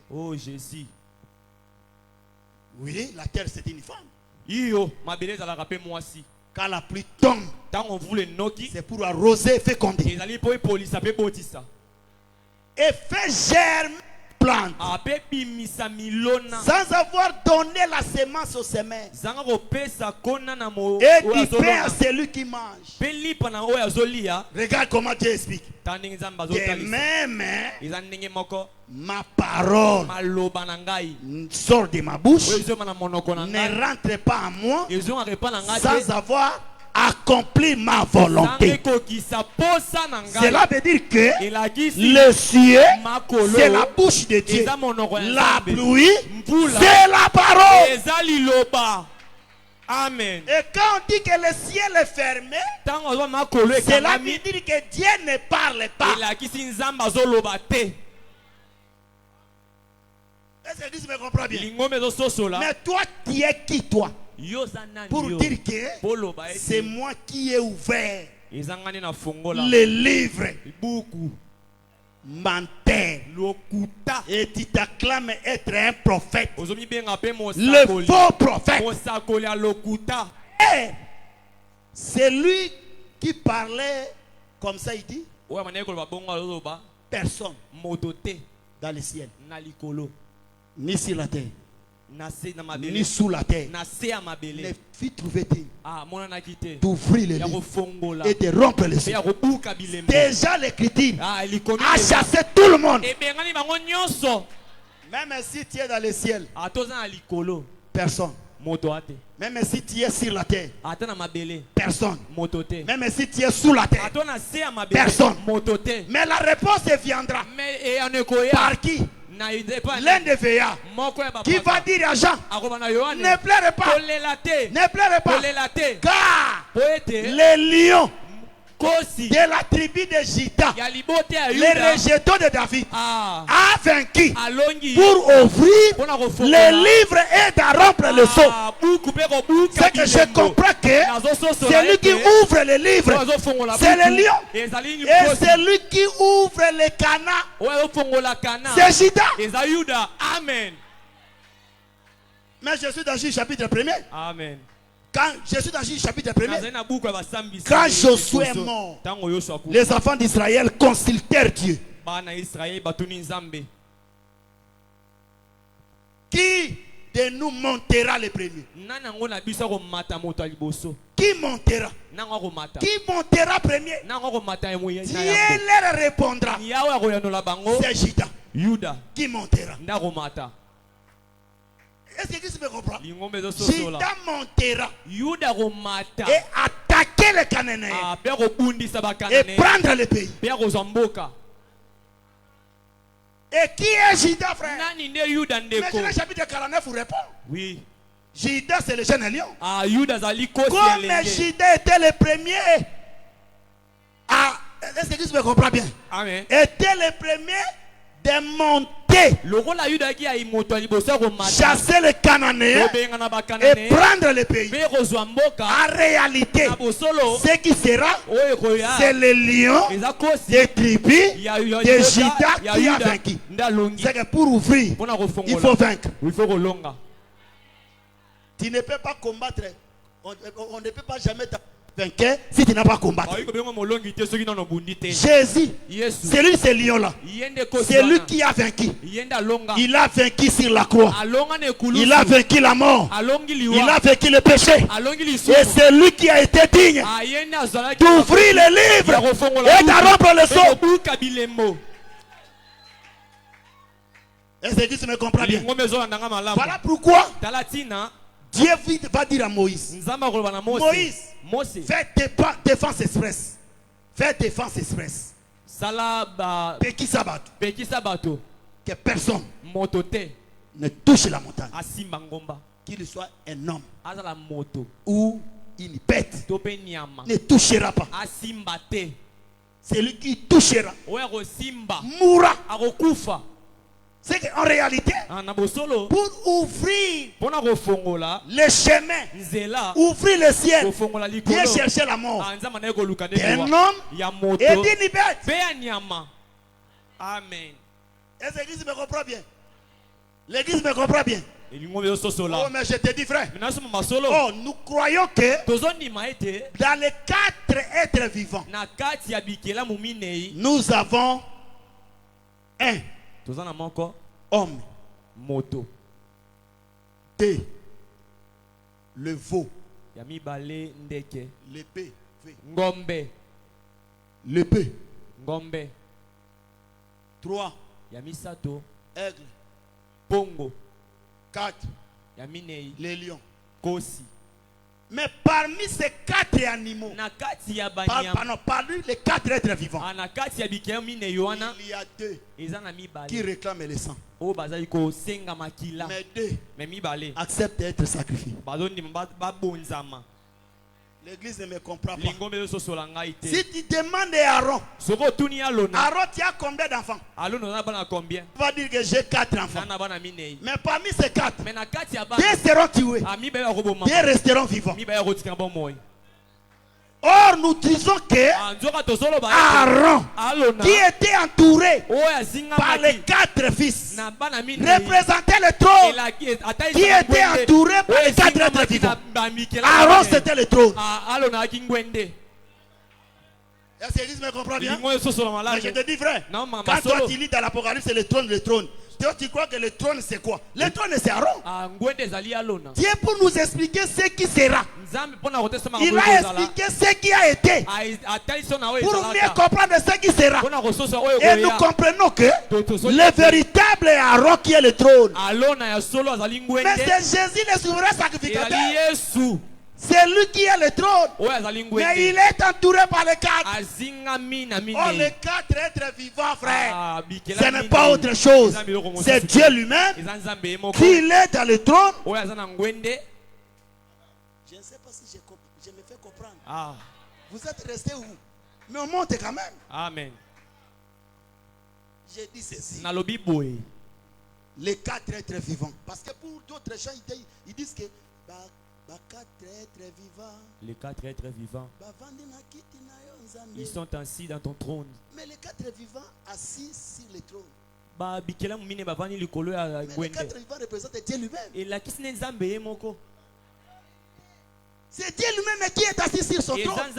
Oh Jésus. Oui, la terre c'est une femme. Quand la pluie tombe, c'est pour arroser et féconder. Et fait germer plante sans avoir donné la semence aux semelles. Et du pain à celui qui mange. Regarde comment Dieu explique. De même, ma parole sort de ma bouche, ne rentre pas en moi sans avoir accompli ma volonté. Cela veut dire que le ciel, c'est la bouche de Dieu. La pluie, c'est la parole. Amen. Et quand on dit que le ciel est fermé, cela veut dire que Dieu ne parle pas. Est-ce que tu me comprends bien? Mais toi, tu es qui toi? Pour dire que c'est moi qui ai ouvert le livre menteur et tu t'acclames être un prophète, le faux prophète. Et c'est lui qui parlait comme ça, il dit personne dans le ciel ni sur la terre ni sous la terre ne fit trouver d'ouvrir le livre et de rompre les yeux. Déjà l'écriture a chassé tout le monde. Même si tu es dans le ciel, personne. Même si tu es sur la terre, personne. Même si tu es sous la terre, personne. Mais la réponse viendra par qui? L'un des veillards qui va dire à Jean, ne pleure pas, ne pleure pas, car les lions de la tribu de Juda, les rejetons de David, a vaincu pour ouvrir le livre et de rompre le sceau. C'est que je comprends que celui qui ouvre le livre, c'est le lion. Et celui qui ouvre le canard, c'est Juda. Amen. Mais je suis dans Juge chapitre 1er. Amen. Quand je suis dans Juge chapitre 1er, quand Josué est mort, les enfants d'Israël consultèrent Dieu. Qui de nous montera le premier? Qui montera? Qui montera premier? Dieu leur répondra. C'est Juda. Qui montera? Est-ce que tu me comprends? Juda montera et attaquer les Cananéens et prendre le pays. Et qui est Juda, frère? Mais le chapitre 49 vous répond. Oui. Juda, c'est le jeune lion. Comme Juda était le premier à... Est-ce que tu me comprends bien? Amen. Était le premier de monter, chasser les Cananéens et prendre le pays. En réalité, ce qui sera, c'est le lion des tribus de Juda qui a vaincu. C'est que pour ouvrir, il faut vaincre. Tu ne peux pas combattre. On ne peut pas jamais vainqueur si tu n'as pas combattu. Jésus, c'est lui ce lion-là. C'est lui qui a vaincu. Il a vaincu sur la croix. Il a vaincu la mort. Il a vaincu le péché. Et c'est lui qui a été digne d'ouvrir le livre et de rompre le sceau. Est-ce que tu me comprends bien? Voilà pourquoi Dieu va dire à Moïse, Moïse, fais défense express. Fais défense express. Que personne ne touche la montagne. Qu'il soit un homme ou une bête ne touchera pas. Celui qui touchera mourra. C'est qu'en réalité, pour ouvrir le chemin, ouvrir le ciel, Dieu cherchait la mort d'un homme et d'une bête. Amen. Est-ce que l'église me comprend bien? L'église me comprend bien. Oh, mais je te dis, frère. Oh, nous croyons que dans les 4 êtres vivants, nous avons un homme, 2, le veau, l'épée, l'épée, 3, aigle, pongo, 4, les lions. Mais parmi ces 4 animaux, parmi les 4 êtres vivants, il y a 2 qui réclament le sang. Mais 2 acceptent d'être sacrifiés. L'église ne me comprend pas. Si tu demandes à Aaron, Aaron, tu as combien d'enfants? Il va dire que j'ai 4 enfants. Mais parmi ces 4, 2 seront tués, 2 resteront vivants. Or, nous disons que Aaron, qui était entouré par les 4 fils, représentait le trône, qui était entouré par les 4 êtres vivants. Aaron, c'était le trône. Est-ce que l'église me comprend bien? Mais je te dis, frère, quand toi tu lis dans l'Apocalypse, c'est le trône. Toi, tu crois que le trône c'est quoi? Le trône c'est Aaron. Dieu pour nous expliquer ce qui sera. Il a expliqué ce qui a été. Pour mieux comprendre ce qui sera. Et nous comprenons que le véritable Aaron qui est le trône. Mais c'est Jésus le souverain sacrificateur. C'est lui qui est le trône. Mais il est entouré par les 4. Oh, les 4 êtres vivants, frère. Ce n'est pas autre chose. C'est Dieu lui-même qui est dans le trône. Je ne sais pas si je me fais comprendre. Vous êtes restés où? Mais on monte quand même. Amen. J'ai dit ceci. Les 4 êtres vivants. Parce que pour d'autres gens, ils disent que les 4 êtres vivants, ils sont assis dans ton trône. Mais les 4 vivants assis sur le trône. Mais les 4 vivants représentent Dieu lui-même. C'est Dieu lui-même qui est assis sur son trône.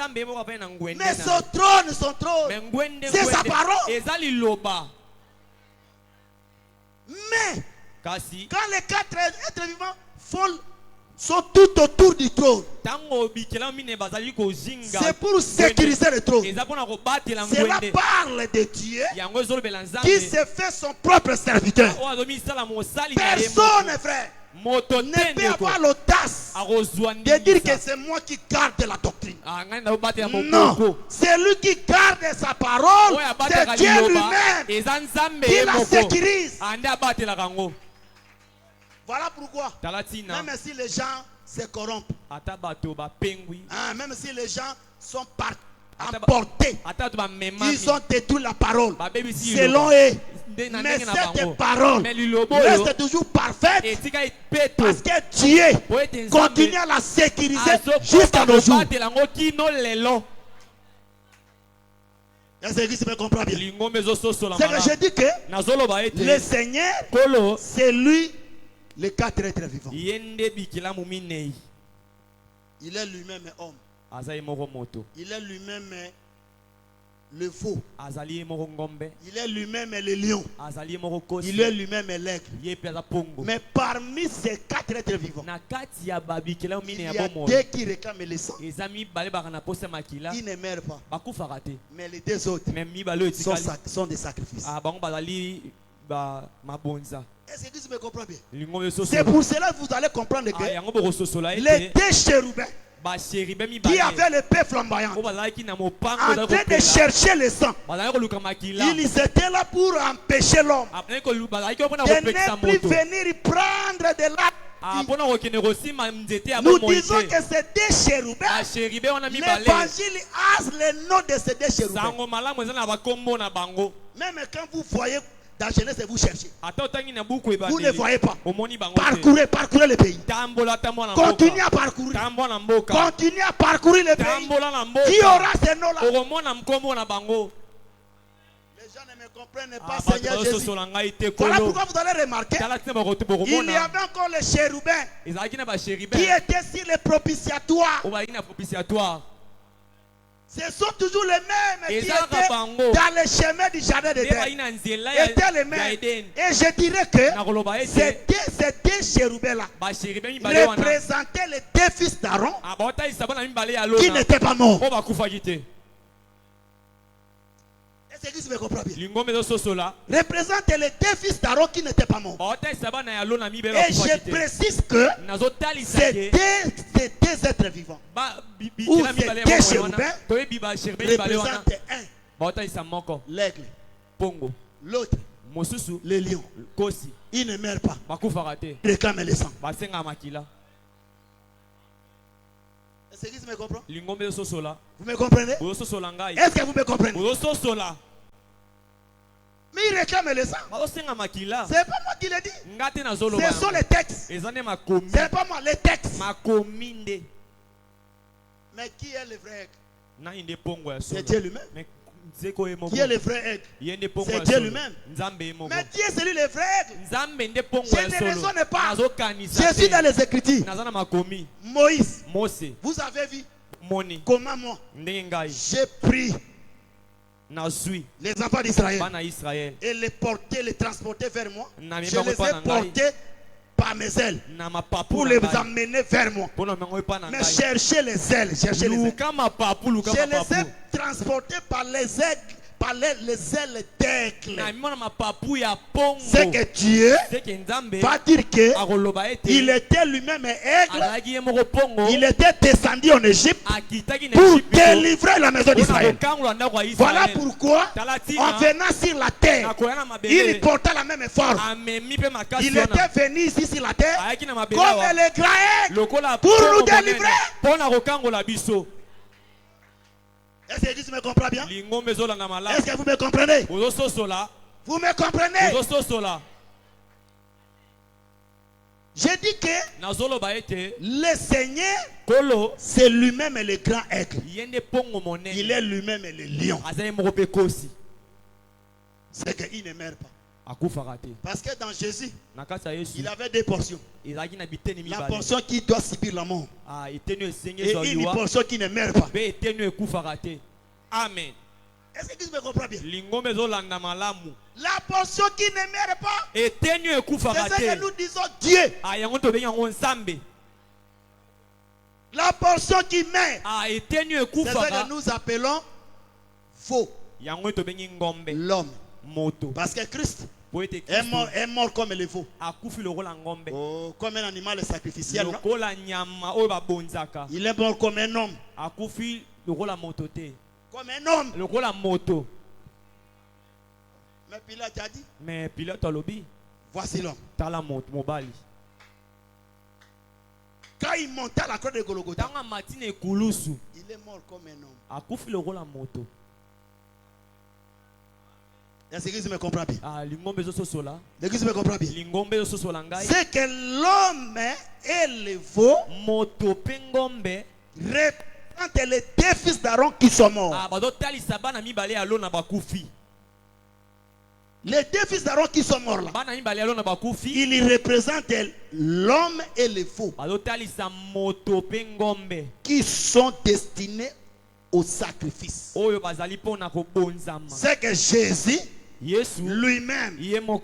Mais son trône, c'est sa parole. Mais quand les 4 êtres vivants sont tout autour du trône, c'est pour sécuriser le trône. Cela parle de Dieu qui se fait son propre serviteur. Personne, frère, ne peut avoir l'audace de dire que c'est moi qui garde la doctrine. Non, c'est lui qui garde sa parole. C'est Dieu lui-même qui la sécurise. Voilà pourquoi, même si les gens se corrompent, même si les gens sont emportés, ils ont détruit la parole selon eux. Mais cette parole reste toujours parfaite parce que Dieu continue à la sécuriser jusqu'à nos jours. Est-ce que l'église me comprend bien? C'est que je dis que le Seigneur, c'est lui. Les 4 êtres vivants. Il est lui-même homme. Il est lui-même le veau. Il est lui-même le lion. Il est lui-même l'aigle. Mais parmi ces 4 êtres vivants, il y a 2 qui réclament le sang. Ils ne meurent pas. Mais les 2 autres sont des sacrifices. Est-ce que tu me comprends bien? C'est pour cela que vous allez comprendre que les deux chérubins qui avaient l'épée flamboyante en train de chercher le sang, ils étaient là pour empêcher l'homme de ne plus venir prendre de l'argent. Nous disons que ces deux chérubins, l'évangile a le nom de ces deux chérubins. Même quand vous voyez dans Genèse et vous cherchez, vous ne voyez pas. Parcourez le pays. Continuez à parcourir. Continuez à parcourir le pays. Qui aura ces noms-là? Les gens ne me comprennent pas, Seigneur Jésus. Voilà pourquoi vous allez remarquer, il y avait encore les chérubins qui étaient sur les propitiatoires. Ce sont toujours les mêmes qui étaient dans le chemin du jardin d'Éden. Étaient les mêmes. Et je dirais que ces deux chérubins-là représentaient les deux fils d'Aaron qui n'étaient pas morts. Est-ce que tu me comprends bien? Représente les deux fils d'Aaron qui n'étaient pas morts. Et je précise que ces deux êtres vivants, ou ces deux chérubins, représentent un, l'aigle, l'autre, le lion. Ils ne meurent pas. Ils réclament le sang. Est-ce que tu me comprends? Vous me comprenez? Est-ce que vous me comprenez? Mais il réclame le sang. C'est pas moi qui le dis. Ce sont les textes. C'est pas moi, les textes. Mais qui est le vrai aigle? C'est Dieu lui-même. Qui est le vrai aigle? C'est Dieu lui-même. Mais qui est celui le vrai aigle? Je ne raisonne pas. Je suis dans les Écritures. Moïse, vous avez vu comment moi j'ai pris les enfants d'Israël et les porter, les transporter vers moi. Je les ai portés par mes ailes pour les amener vers moi. Mais cherchez les ailes, cherchez les ailes. Je les ai transportés par les ailes. Les ailes d'aigle. C'est que Dieu va dire qu'il était lui-même aigle. Il était descendu en Égypte pour délivrer la maison d'Israël. Voilà pourquoi, en venant sur la terre, il porta la même force. Il était venu ici sur la terre comme le grand aigle pour nous délivrer. Est-ce que tu me comprends bien? Est-ce que vous me comprenez? Vous me comprenez? J'ai dit que le Seigneur, c'est lui-même le grand aigle. Il est lui-même le lion. C'est qu'il ne meurt pas. Parce que dans Jésus, il avait deux portions. La portion qui doit subir la mort et une portion qui ne meurt pas. Amen. Est-ce que tu me comprends bien? La portion qui ne meurt pas, c'est ce que nous disons Dieu. La portion qui meurt, c'est ce que nous appelons faux, l'homme. Parce que Christ est mort comme le veau. Comme un animal sacrificiel. Il est mort comme un homme. Comme un homme. Mais Pilate a dit, voici l'homme. Quand il montait à la croix de Golgotha, il est mort comme un homme. Est-ce que tu me comprends bien? Est-ce que tu me comprends bien? C'est que l'homme et le veau représentent les deux fils d'Aaron qui sont morts. Les deux fils d'Aaron qui sont morts là, ils représentent l'homme et le veau qui sont destinés au sacrifice. C'est que Jésus lui-même est mort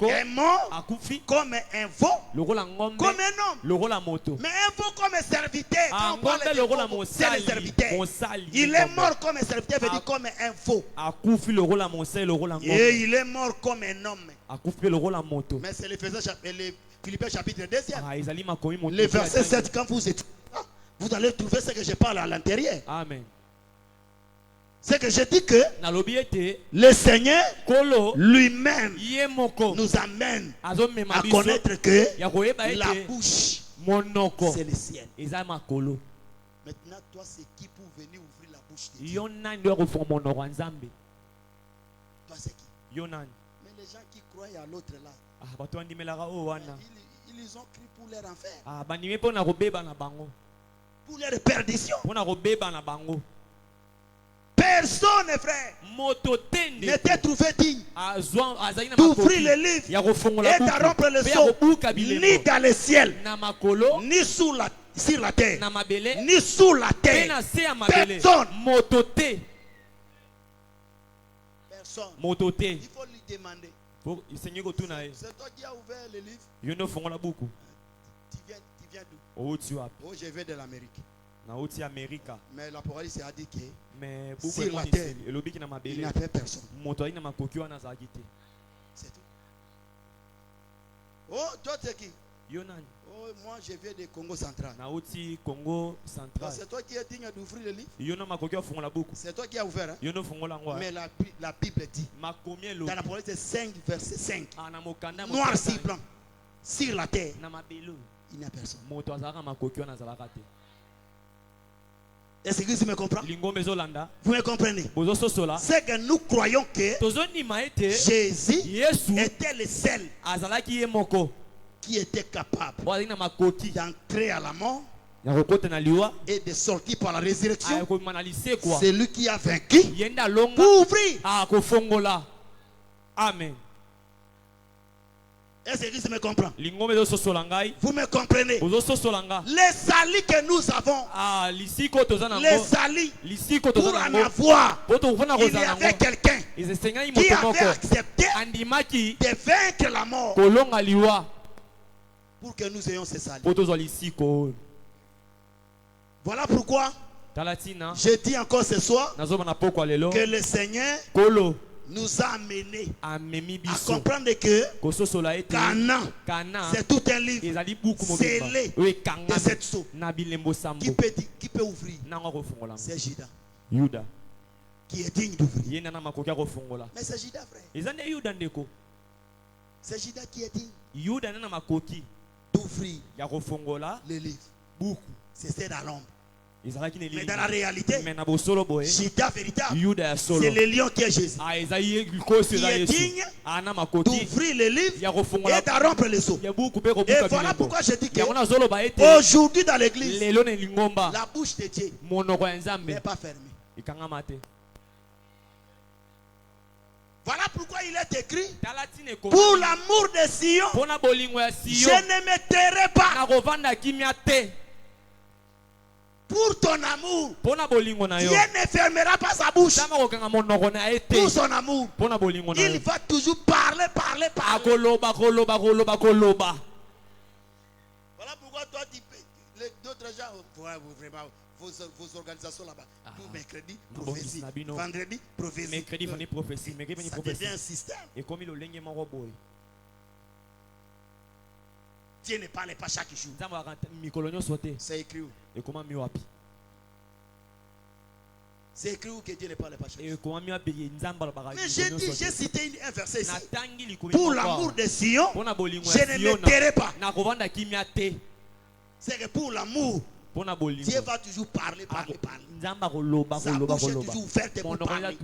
comme un veau, comme un homme. Mais un veau comme un serviteur, quand on parle de veau, c'est le serviteur. Il est mort comme un serviteur, veut dire comme un veau. Et il est mort comme un homme. Mais c'est le Philippiens chapitre 2. Le verset 7, quand vous étudiez, vous allez trouver ce que je parle à l'intérieur. Amen. C'est que je dis que le Seigneur lui-même nous amène à connaître que la bouche, c'est le ciel. Maintenant, toi, c'est qui pour venir ouvrir la bouche de Dieu? Toi, c'est qui? Mais les gens qui croient à l'autre là, ils ont crié pour leur enfer, pour leur perdition. Personne, frère, n'était trouvé digne d'ouvrir le livre et de rompre le sceau, ni dans le ciel, ni sur la terre, ni sous la terre. Personne. Personne. Il faut lui demander. C'est toi qui as ouvert le livre. Tu viens d'où? Oh, je viens de l'Amérique. Mais l'Apocalypse a dit que sur la terre, il n'y avait personne. C'est tout. Oh, toi, c'est qui? Oh, moi, je viens du Congo central. C'est toi qui es digne d'ouvrir le livre. C'est toi qui as ouvert. Hein? Mais la Bible dit, dans l'Apocalypse 5, verset 5, noir sur blanc, sur la terre, il n'y a personne. Est-ce que vous me comprenez? Vous me comprenez? C'est que nous croyons que Jésus était le seul qui était capable d'entrer à la mort et de sortir par la résurrection. C'est lui qui a vaincu pour ouvrir. Amen. Est-ce que vous me comprenez? Vous me comprenez? Les salis que nous avons, les salis, pour en avoir, il y avait quelqu'un qui avait accepté de vaincre la mort pour que nous ayons ces salis. Voilà pourquoi je dis encore ce soir que le Seigneur nous a amenés à comprendre que Canaan, c'est tout un livre scellé de cette sceau. Qui peut ouvrir? C'est Judas qui est digne d'ouvrir. Mais c'est Judas, frère. C'est Judas qui est digne d'ouvrir le livre. C'est dans l'ombre. Mais dans la réalité, Judas véritable, c'est le lion qui est Jésus. Qui est digne d'ouvrir le livre et de rompre les sceaux. Et voilà pourquoi je dis que aujourd'hui dans l'église, la bouche de Dieu n'est pas fermée. Voilà pourquoi il est écrit, pour l'amour de Sion, je ne me tairai pas. Pour ton amour, Dieu ne fermera pas sa bouche. Pour son amour, il va toujours parler. Voilà pourquoi toi, d'autres gens, vos organisations là-bas, tout mercredi, prophétie, vendredi, prophétie. Ça devient un système. Dieu ne parle pas chaque jour. C'est écrit où? C'est écrit où que Dieu ne parle pas chaque jour. Mais j'ai cité un verset ici. Pour l'amour de Sion, je ne me tairai pas. C'est que pour l'amour, Dieu va toujours parler. Sa bouche est toujours ouverte pour parler.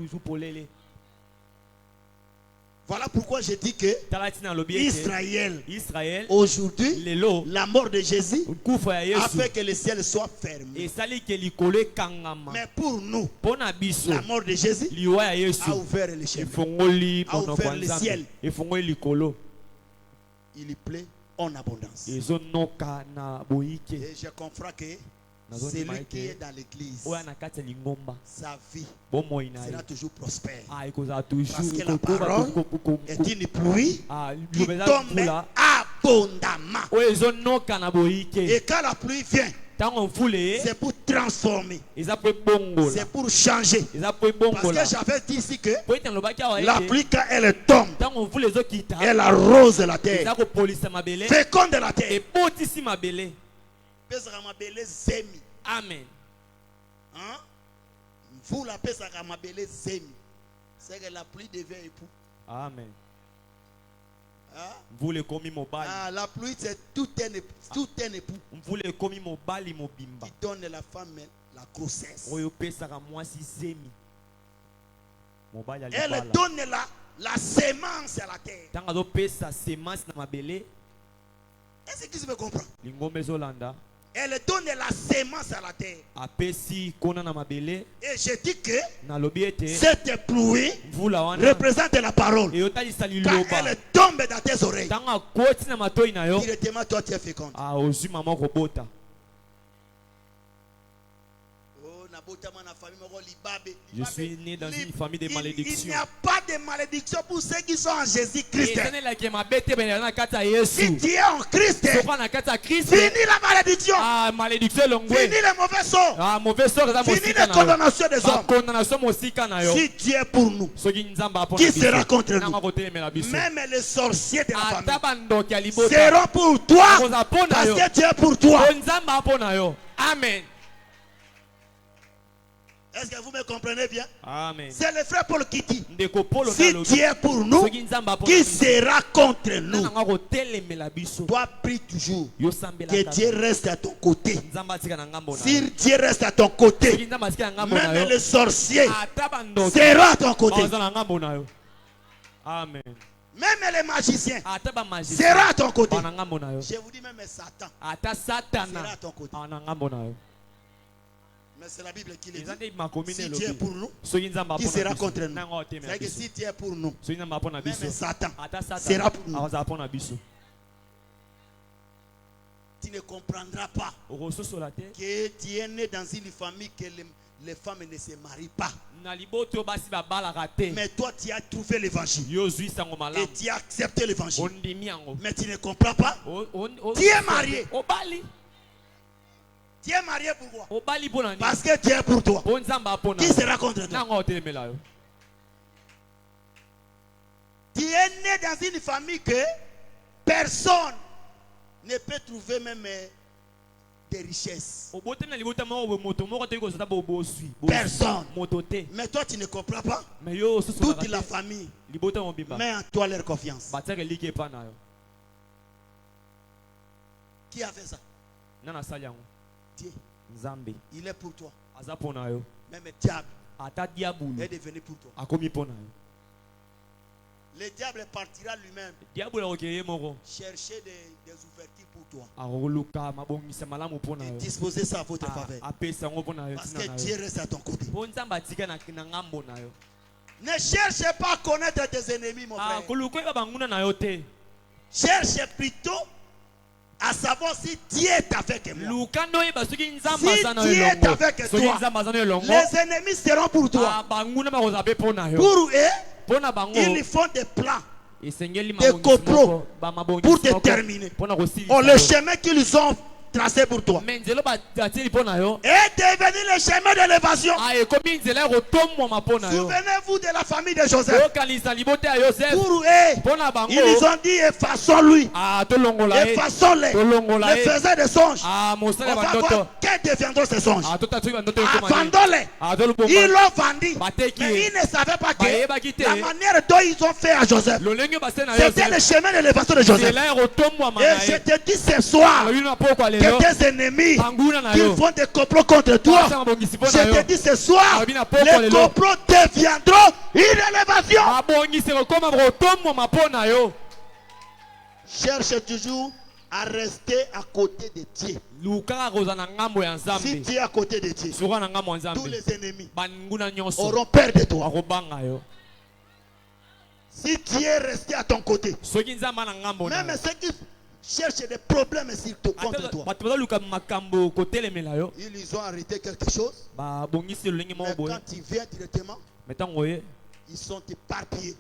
Voilà pourquoi je dis que Israël, aujourd'hui, la mort de Jésus a fait que le ciel soit fermé. Mais pour nous, la mort de Jésus a ouvert le chemin, a ouvert le ciel. Il y plaît en abondance. Et je comprends que celui qui est dans l'église, sa vie sera toujours prospère. Parce que la parole est une pluie qui tombe abondamment. Et quand la pluie vient, c'est pour transformer, c'est pour changer. Parce que j'avais dit ici que la pluie, quand elle tombe, elle arrose la terre, féconde la terre. Amen. Vous la paix, ça zemi. C'est que la pluie devient époux. Amen. Vous le commis mobile. La pluie, c'est tout un époux. Vous le commis mobile mobimba. Qui donne la femme la grossesse. Elle donne la sémence à la terre. Est-ce que tu me comprends? Elle donne la sémence à la terre. Et je dis que cette pluie représente la parole. Quand elle tombe dans tes oreilles, directement toi tu es féconde. Je suis né dans une famille de malédiction. Il n'y a pas de malédiction pour ceux qui sont en Jésus-Christ. Si tu es en Christ, finis la malédiction. Finis les mauvais sorts. Finis les condamnations des hommes. Si tu es pour nous, qui sera contre nous? Même les sorciers de la famille seront pour toi, parce que tu es pour toi. Amen. Est-ce que vous me comprenez bien? Amen. C'est le frère Paul qui dit, si tu es pour nous, qui sera contre nous? Toi, prie toujours que Dieu reste à ton côté. Si Dieu reste à ton côté, même les sorciers seront à ton côté. Amen. Même les magiciens seront à ton côté. Je vous dis, même Satan sera à ton côté. Mais c'est la Bible qui le dit. Si Dieu est pour nous, qui sera contre nous? C'est que si Dieu est pour nous, même Satan sera pour nous. Tu ne comprendras pas que tu es né dans une famille que les femmes ne se marient pas. Mais toi tu as trouvé l'évangile et tu as accepté l'évangile. Mais tu ne comprends pas. Tu es marié. Tu es marié pourquoi? Parce que Dieu est pour toi. Qui sera contre toi? Tu es né dans une famille que personne ne peut trouver même des richesses. Personne. Mais toi tu ne comprends pas. Toute la famille met en toi leur confiance. Qui a fait ça? Dieu. Il est pour toi. Même le diable est devenu pour toi. Le diable partira lui-même chercher des ouvertures pour toi et disposer ça à votre faveur. Parce que Dieu reste à ton côté. Ne cherche pas à connaître tes ennemis, mon frère. Cherche plutôt à savoir si Dieu est avec moi. Si Dieu est avec toi, les ennemis seront pour toi. Pour eux, ils font des plans, des complots pour te terminer. Le chemin qu'ils ont tracé pour toi est devenu le chemin de l'évasion. Souvenez-vous de la famille de Joseph. Pour eux, ils ont dit effaçons-lui, effaçons-les, les faiseurs de songes. On va voir quels deviendront ces songes. Vendons-les. Ils l'ont vendu, mais ils ne savaient pas que la manière dont ils ont fait à Joseph, c'était le chemin de l'évasion de Joseph. Et je te dis ce soir que tes ennemis qui font des complots contre toi, je te dis ce soir, les complots deviendront une élévation. Cherche toujours à rester à côté de Dieu. Si tu es à côté de Dieu, tous les ennemis auront peur de toi. Si tu es resté à ton côté, même ceux qui cherchent des problèmes contre toi. Ils ont arrêté quelque chose. Mais quand tu viens directement, ils sont éparpillés.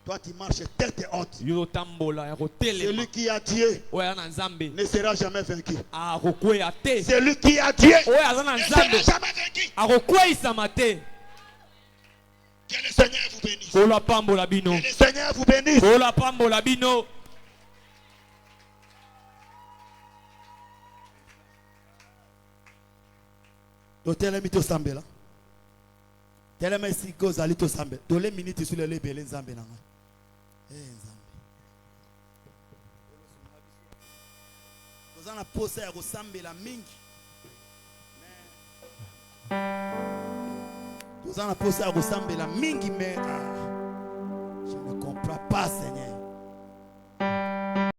Toi, tu marches tête haute. Celui qui a Dieu ne sera jamais vaincu. Celui qui a Dieu ne sera jamais vaincu. Que le Seigneur vous bénisse. Que le Seigneur vous bénisse. Totelemi to sambela. Telema isi kozali to sambe. Tole minute sur le lebele nzambe nanga. Nzambe. Kozana posa ya kosambela mingi. Kozana posa ya kosambela mingi mais je ne comprends pas, Seigneur.